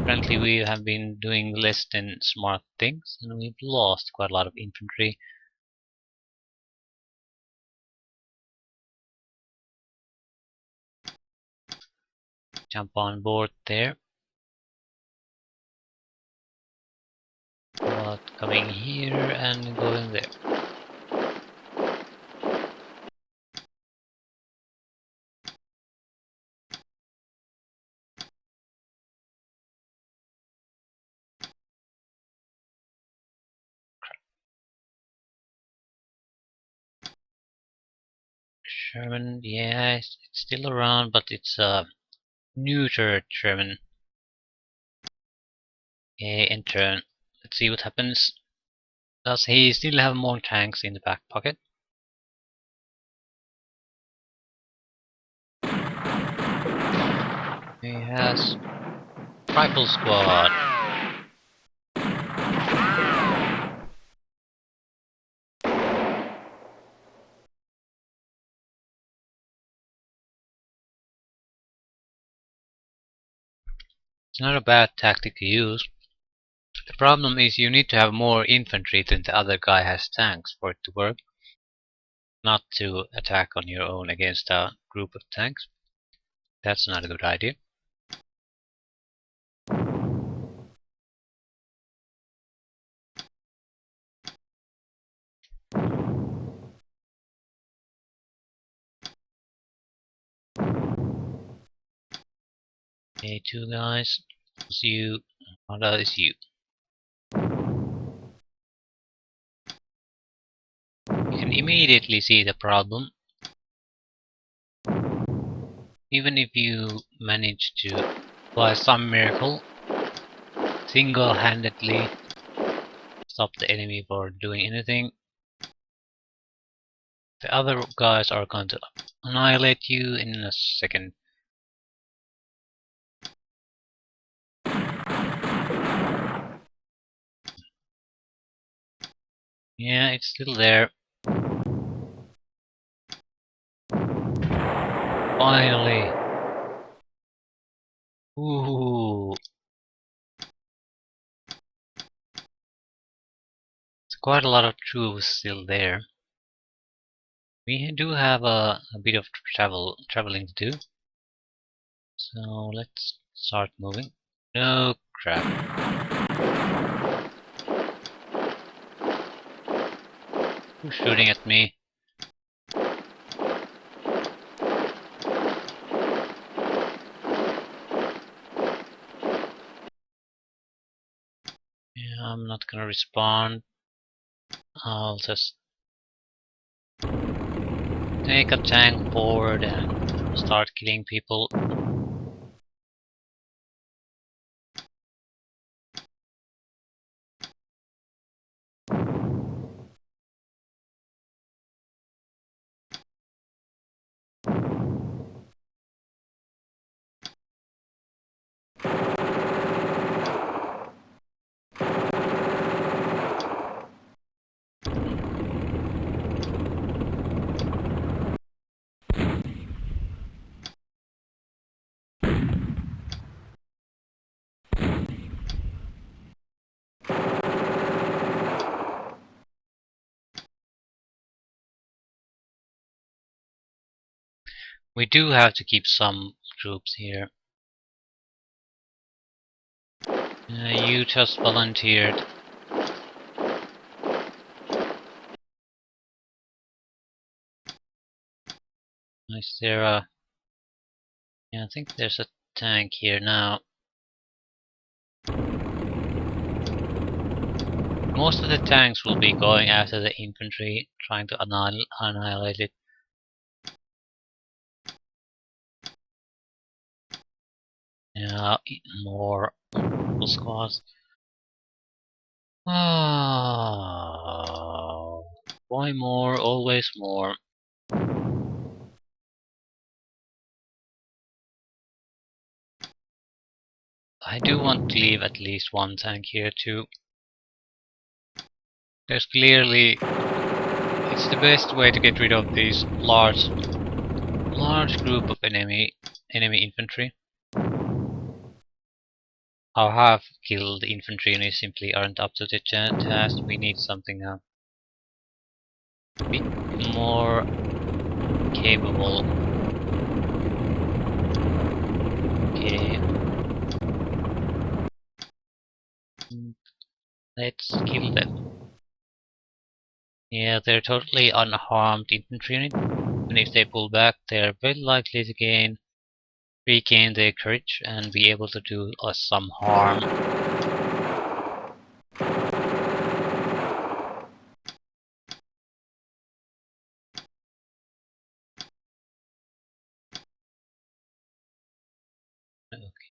Apparently we have been doing less than smart things and we've lost quite a lot of infantry. jump on board there. About coming here and going there. Sherman, yeah, it's still around, but it's a neutered Sherman. Okay, and turn. Let's see what happens. Does he still have more tanks in the back pocket? He has Rifle Squad. It's not a bad tactic to use. The problem is you need to have more infantry than the other guy has tanks for it to work. Not to attack on your own against a group of tanks. That's not a good idea. Okay, two guys. It's you. That is you. You can immediately see the problem. Even if you manage to, by some miracle, single-handedly stop the enemy for doing anything, the other guys are going to annihilate you in a second. Yeah, it's still there. Finally! Ooh! It's quite a lot of troops still there. We do have a bit of traveling to do. So let's start moving. No crap. Who's shooting at me? Yeah, I'm not gonna respond. I'll just take a tank forward and start killing people. We do have to keep some troops here. You just volunteered. Is there a... Yeah, I think there's a tank here now. Most of the tanks will be going after the infantry, trying to annihilate it. Yeah, more squads. Oh, why more? Always more. I do want to leave at least one tank here too. There's clearly... It's the best way to get rid of these large group of enemy infantry. Our half-killed infantry units simply aren't up to the task. We need something a bit more capable. Okay. Let's kill them. Yeah, they're totally unharmed infantry unit. And if they pull back, they're very likely to regain their courage and be able to do us some harm.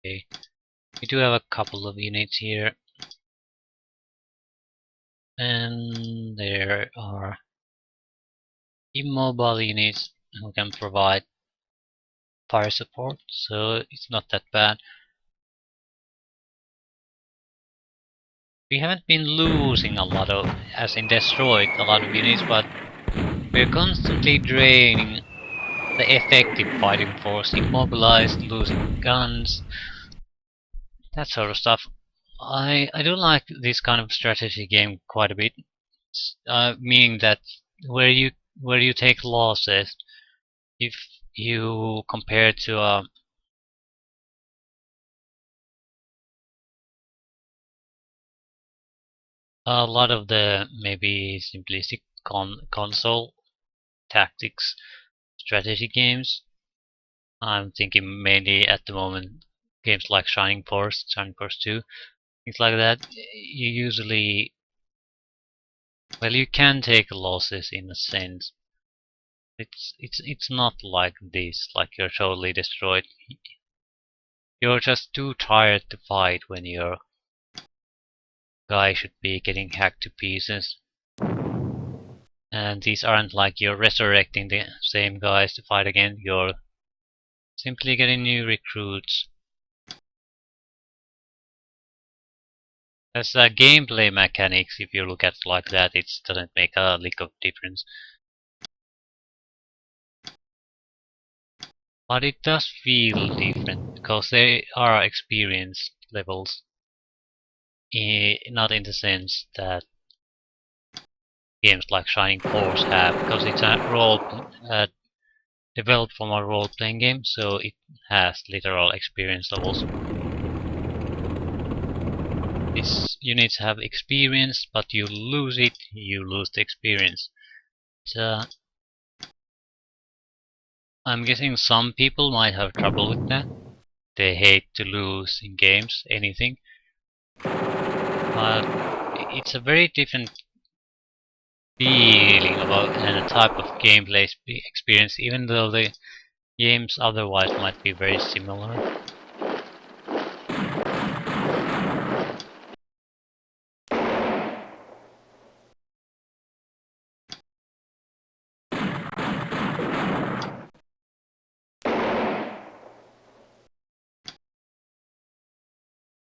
Okay, we do have a couple of units here, and there are immobile units who can provide fire support, so it's not that bad. We haven't been losing a lot of, as in destroyed, a lot of units, but we're constantly draining the effective fighting force, immobilized, losing guns, that sort of stuff. I do like this kind of strategy game quite a bit, meaning that where you where you take losses, if you compare to a lot of the maybe simplistic console tactics strategy games. I'm thinking mainly at the moment games like Shining Force 2, things like that. You usually, well, you can take losses in a sense. It's not like this, like you're totally destroyed. You're just too tired to fight when your guy should be getting hacked to pieces. And these aren't like you're resurrecting the same guys to fight again, you're simply getting new recruits. As a gameplay mechanics, if you look at it like that, it doesn't make a lick of difference. But it does feel different, because there are experience levels. Not in the sense that games like Shining Force have, because it's a developed from a role-playing game, so it has literal experience levels. These units have experience, but you lose it, you lose the experience. I'm guessing some people might have trouble with that. They hate to lose in games, anything. But it's a very different feeling about and a type of gameplay experience, even though the games otherwise might be very similar.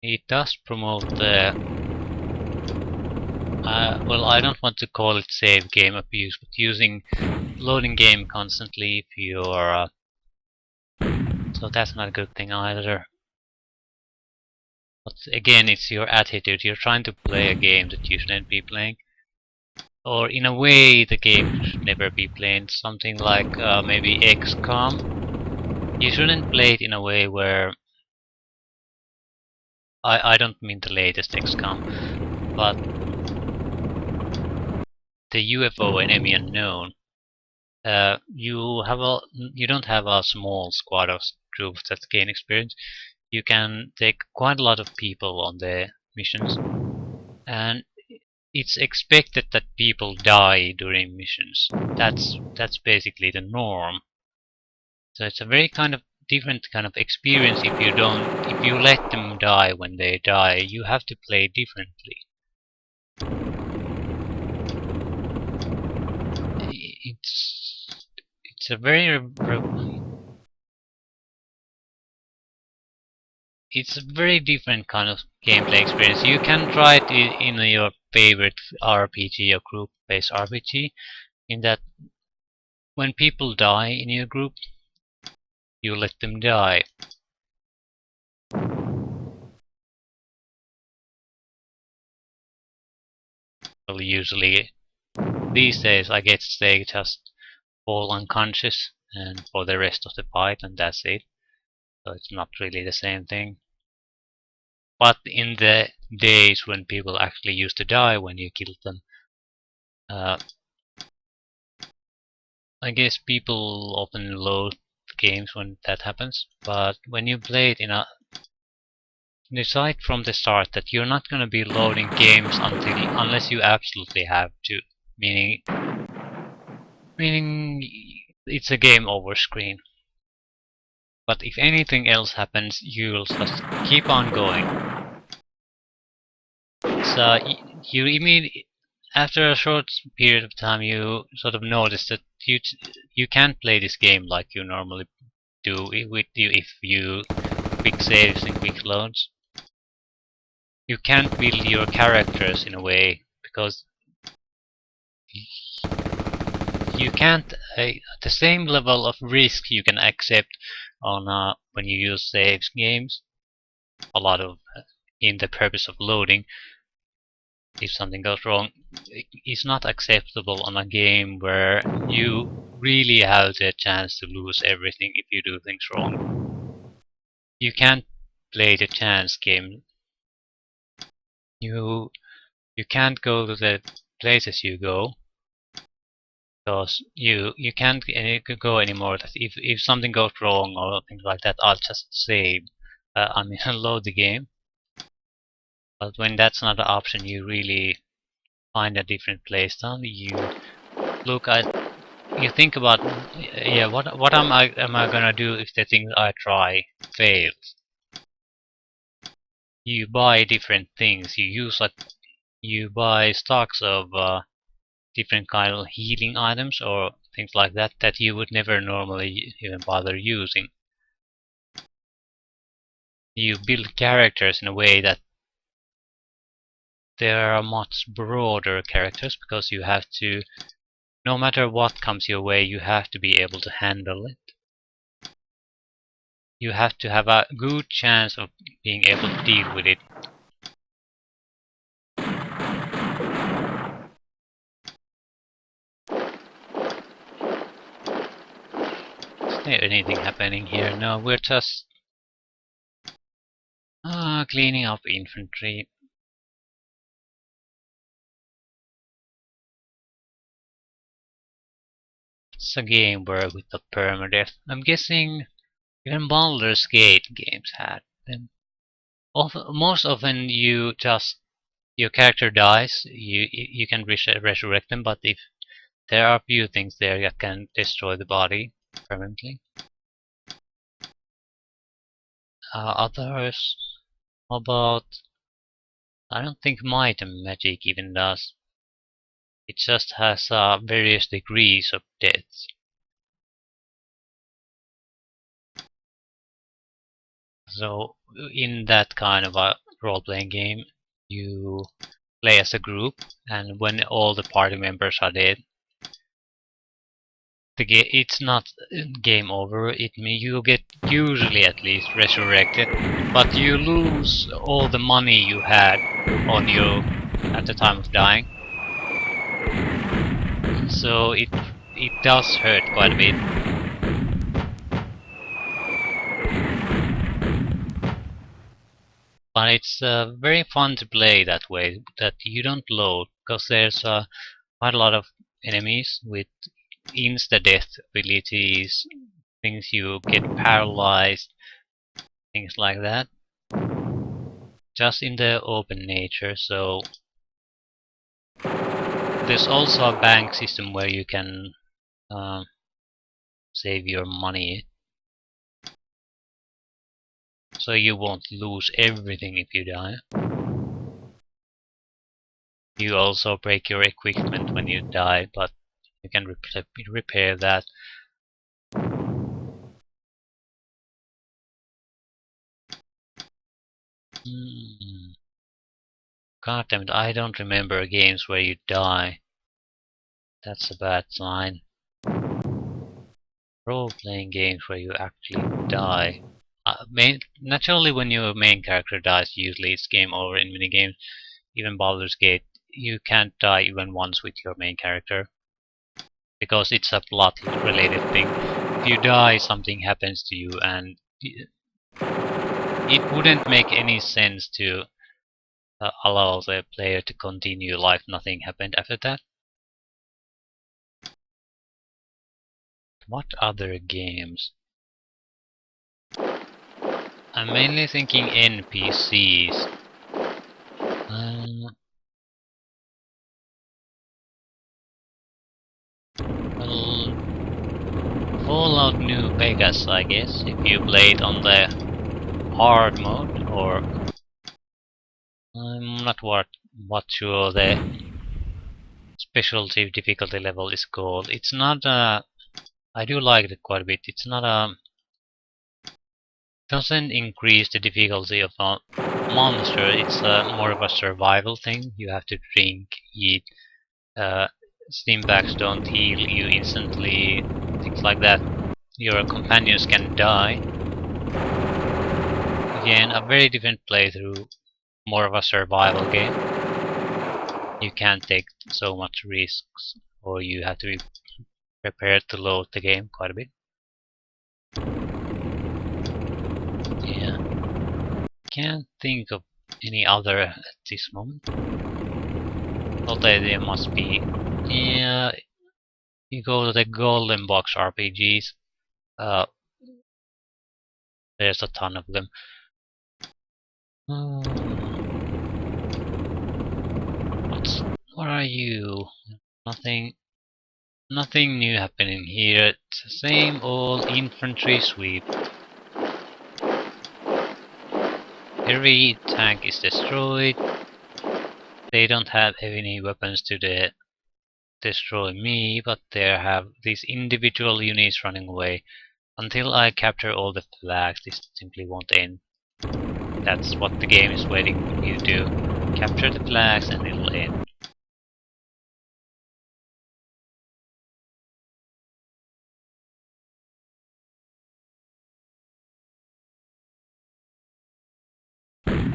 It does promote the well, I don't want to call it save game abuse, but using loading game constantly if you're so that's not a good thing either. But again, it's your attitude. You're trying to play a game that you shouldn't be playing. Or in a way, the game should never be played. Something like maybe XCOM. You shouldn't play it in a way where... I don't mean the latest XCOM, but the UFO Enemy Unknown. You don't have a small squad of troops that gain experience. You can take quite a lot of people on the missions, and it's expected that people die during missions. That's basically the norm. So it's a very kind of different kind of experience if you let them die when they die, you have to play differently. It's a it's a very different kind of gameplay experience. You can try it in your favorite RPG or group-based RPG, in that when people die in your group, you let them die. Well, usually these days I guess they just fall unconscious and for the rest of the fight, and that's it. so it's not really the same thing. But in the days when people actually used to die when you killed them, uh, I guess people often load games when that happens. But when you play it decide from the start that you're not going to be loading games unless you absolutely have to, meaning meaning it's a game over screen. But if anything else happens, you'll just keep on going. So after a short period of time, you sort of notice that you can't play this game like you normally do with you if you quick saves and quick loads. You can't build your characters in a way because you can't the same level of risk you can accept on when you use saves games. A lot of in the purpose of loading. If something goes wrong, it's not acceptable on a game where you really have the chance to lose everything if you do things wrong. You can't play the chance game. You can't go to the places you go because you can't go anymore. That if something goes wrong or things like that, I'll just save. Load the game. But when that's not an option, you really find a different place. Then you look at, you think about, yeah, what am I gonna do if the things I try fails? You buy different things. You buy stocks of different kind of healing items or things like that that you would never normally even bother using. You build characters in a way that there are much broader characters because you have to, no matter what comes your way, you have to be able to handle it. You have to have a good chance of being able to deal with it. Is there anything happening here? No, we're just cleaning up infantry. It's a game where with the permadeath. I'm guessing even Baldur's Gate games had them. Most often you just, your character dies, you can resurrect them, but if there are few things there that can destroy the body permanently. Others, about, I don't think might and magic even does. It just has various degrees of death. So in that kind of a role-playing game, you play as a group, and when all the party members are dead, it's not game over. You get usually at least resurrected, but you lose all the money you had on you at the time of dying. So it does hurt quite a bit. But it's very fun to play that way, that you don't load, because there's quite a lot of enemies with insta-death abilities, things you get paralyzed, things like that. Just in the open nature, so there's also a bank system where you can save your money, so you won't lose everything if you die. You also break your equipment when you die, but you can repair that. God damn it, I don't remember games where you die. That's a bad sign. Role-playing games where you actually die. Naturally, when your main character dies, usually it's game over in minigames. Even Baldur's Gate, you can't die even once with your main character, because it's a plot-related thing. If you die, something happens to you, and It wouldn't make any sense to allow the player to continue like nothing happened after that. What other games? I'm mainly thinking NPCs. Well, Fallout New Vegas, I guess, if you played on the hard mode, or I'm not what sure the specialty difficulty level is called. It's not I do like it quite a bit. It's not doesn't increase the difficulty of a monster. It's more of a survival thing. You have to drink, eat. Steam packs don't heal you instantly. Things like that. Your companions can die. Again, a very different playthrough. More of a survival game. You can't take so much risks, or you have to be prepared to load the game quite a bit. Yeah. Can't think of any other at this moment. Thought that there must be. Yeah, you go to the Golden Box RPGs. Uh, there's a ton of them. What are you? Nothing. Nothing new happening here. It's the same old infantry sweep. Every tank is destroyed. They don't have any weapons to destroy me, but they have these individual units running away. Until I capture all the flags, this simply won't end. That's what the game is waiting you to capture the flags and it'll end.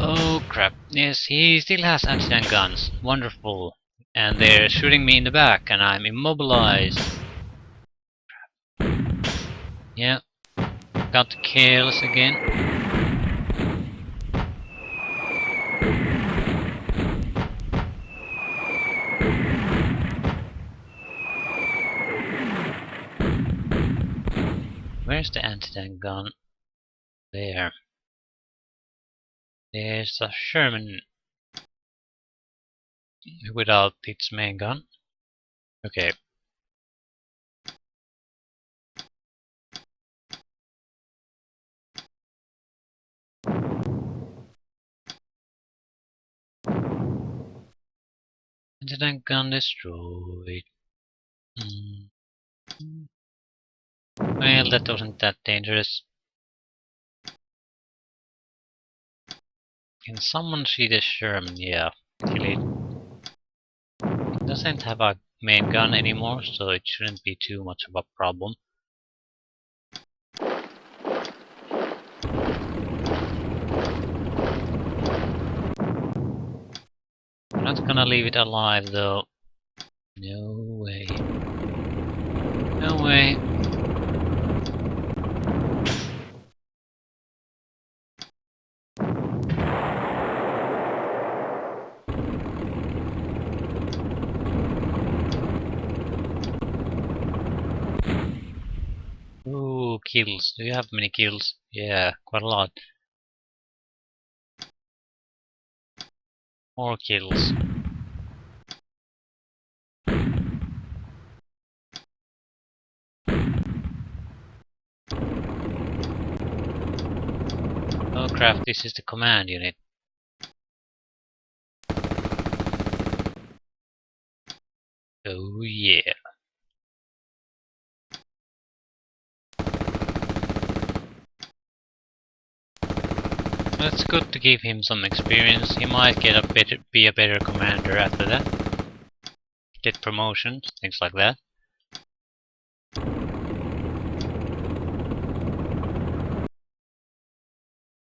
Oh crap, yes, he still has anti-tank guns. Wonderful. And they're shooting me in the back and I'm immobilized. Yeah, got kills again. Where's the anti-tank gun? There. There's a Sherman without its main gun. Okay. Anti-tank gun destroyed. Well, that wasn't that dangerous. Can someone see the Sherman? Yeah, kill it. It doesn't have a main gun anymore, so it shouldn't be too much of a problem. I'm not gonna leave it alive though. No way. No way. Ooh, kills. Do you have many kills? Yeah, quite a lot. More kills. Oh crap, this is the command unit. Oh yeah. That's good to give him some experience. He might be a better commander after that. Get promotions, things like that.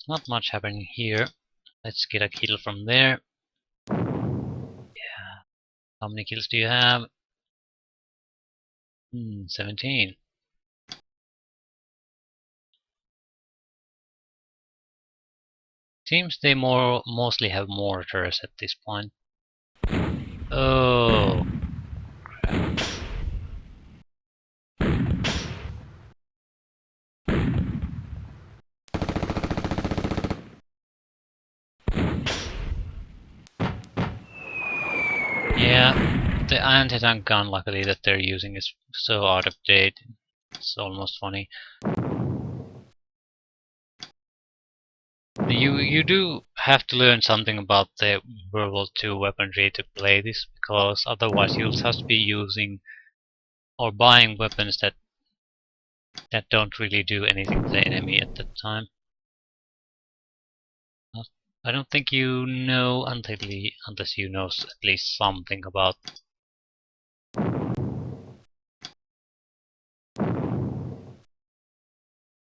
Not much happening here. Let's get a kill from there. Yeah. How many kills do you have? 17. Seems they mostly have mortars at this point. Oh, crap. Yeah, the anti-tank gun, luckily, that they're using is so out of date. It's almost funny. You do have to learn something about the World War II weaponry to play this, because otherwise you'll just be using or buying weapons that don't really do anything to the enemy at that time. I don't think you know unless you know at least something about.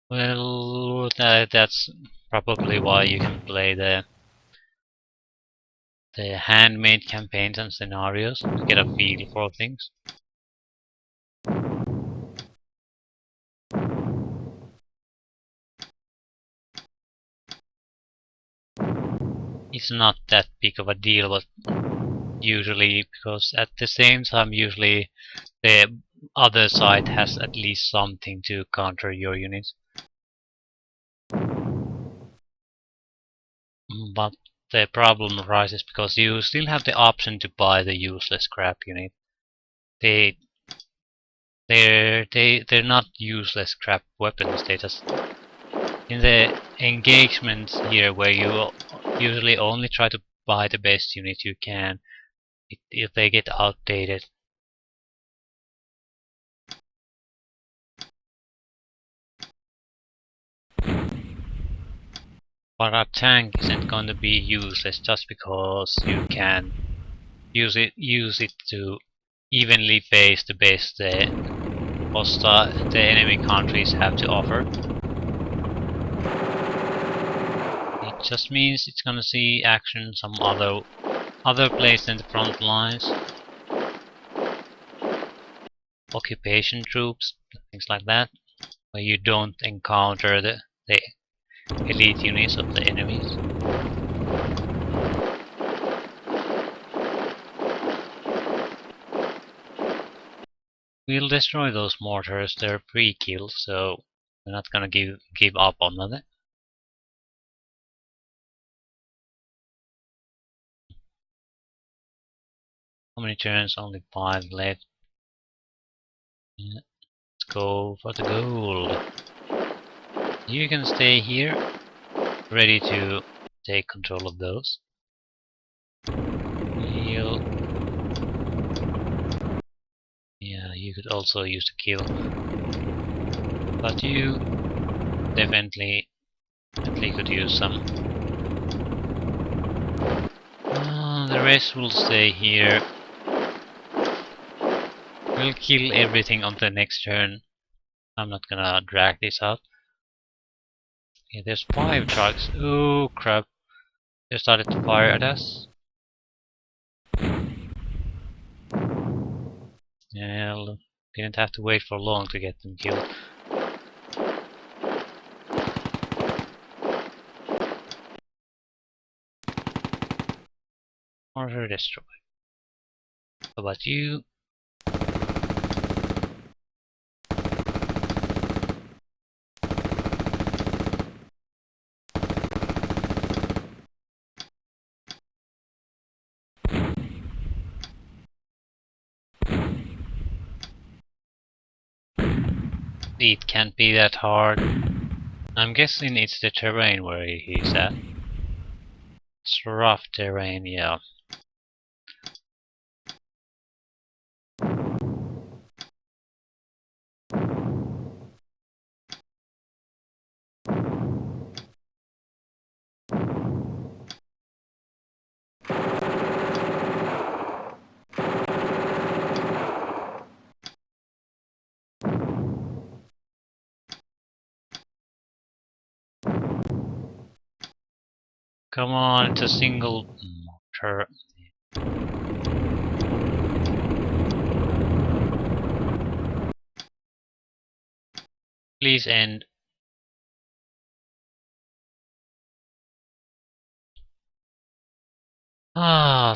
Well, that's probably why you can play the handmade campaigns and scenarios to get a feel for things. It's not that big of a deal, but usually, because at the same time, usually the other side has at least something to counter your units. But the problem arises because you still have the option to buy the useless scrap unit. They they're not useless scrap weapons. They just in the engagements here where you usually only try to buy the best unit you can. If they get outdated. But a tank isn't going to be useless just because you can use it to evenly face the best the enemy countries have to offer. It just means it's gonna see action some other place than the front lines. Occupation troops, things like that, where you don't encounter the elite units of the enemies. We'll destroy those mortars, they're pre-killed, so we're not gonna give up on them. How many turns? Only 5 left. Yeah, let's go for the gold. You can stay here, ready to take control of those. Heal. Yeah, you could also use a kill. But you definitely could use some. The rest will stay here. We'll kill everything on the next turn. I'm not gonna drag this out. Yeah, there's 5 trucks. Oh crap. They started to fire at us. Yeah, didn't have to wait for long to get them killed. Mortar destroyed. How about you? It can't be that hard. I'm guessing it's the terrain where he's at. It's rough terrain, yeah. Come on, it's a single mortar. Please end.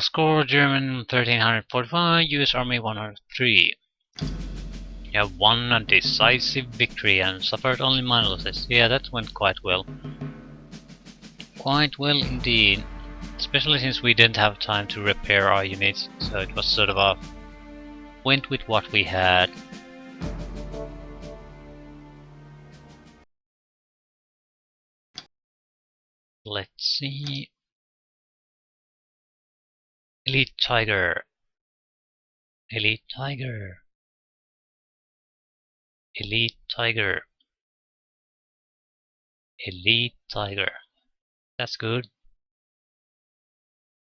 Score German 1345, US Army 103. You have won a decisive victory and suffered only minor losses. Yeah, that went quite well. Quite well indeed. Especially since we didn't have time to repair our units, so it was sort of a went with what we had. Let's see. Elite Tiger. Elite Tiger. Elite Tiger. Elite Tiger. That's good.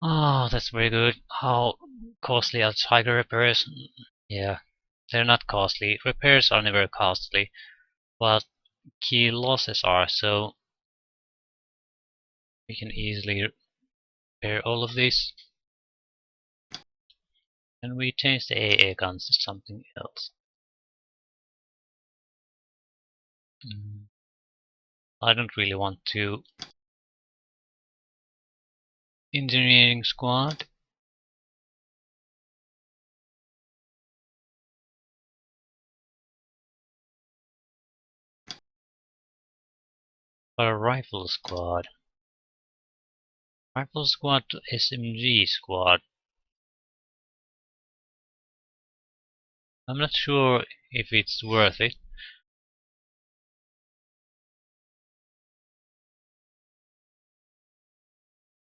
Oh, that's very good. How costly are Tiger repairs? Yeah, they're not costly. Repairs are never costly, but key losses are, so we can easily repair all of this. And we change the AA guns to something else. I don't really want to. Engineering squad. Or a rifle squad. Rifle squad to SMG squad. I'm not sure if it's worth it.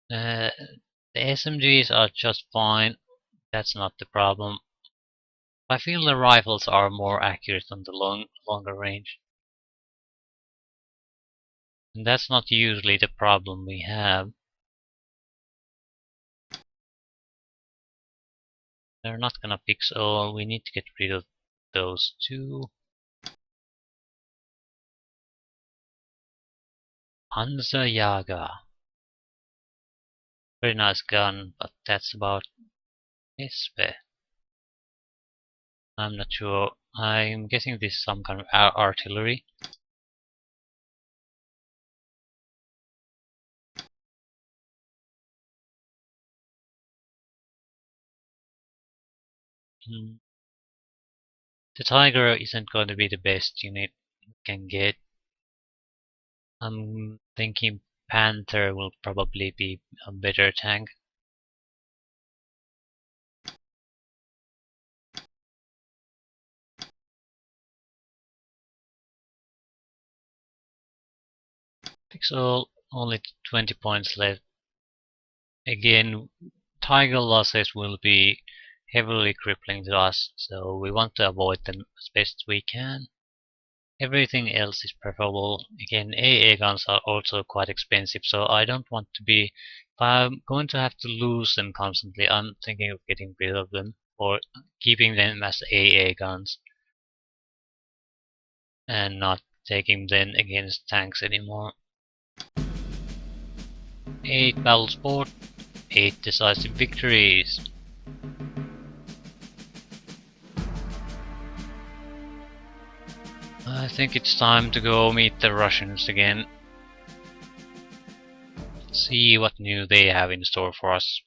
The SMGs are just fine. That's not the problem. I feel the rifles are more accurate on the longer range. And that's not usually the problem we have. They're not gonna fix all. We need to get rid of those two. Hansa very nice gun, but that's about Espe. I'm not sure. I'm guessing this is some kind of artillery. The Tiger isn't going to be the best unit you can get. I'm thinking Panther will probably be a better tank. Pixel, only 20 points left. Again, Tiger losses will be heavily crippling to us, so we want to avoid them as best we can. Everything else is preferable. Again, AA guns are also quite expensive, so I don't want to be. If I'm going to have to lose them constantly, I'm thinking of getting rid of them or keeping them as AA guns and not taking them against tanks anymore. 8 battle sport, 8 decisive victories. I think it's time to go meet the Russians again. See what new they have in store for us.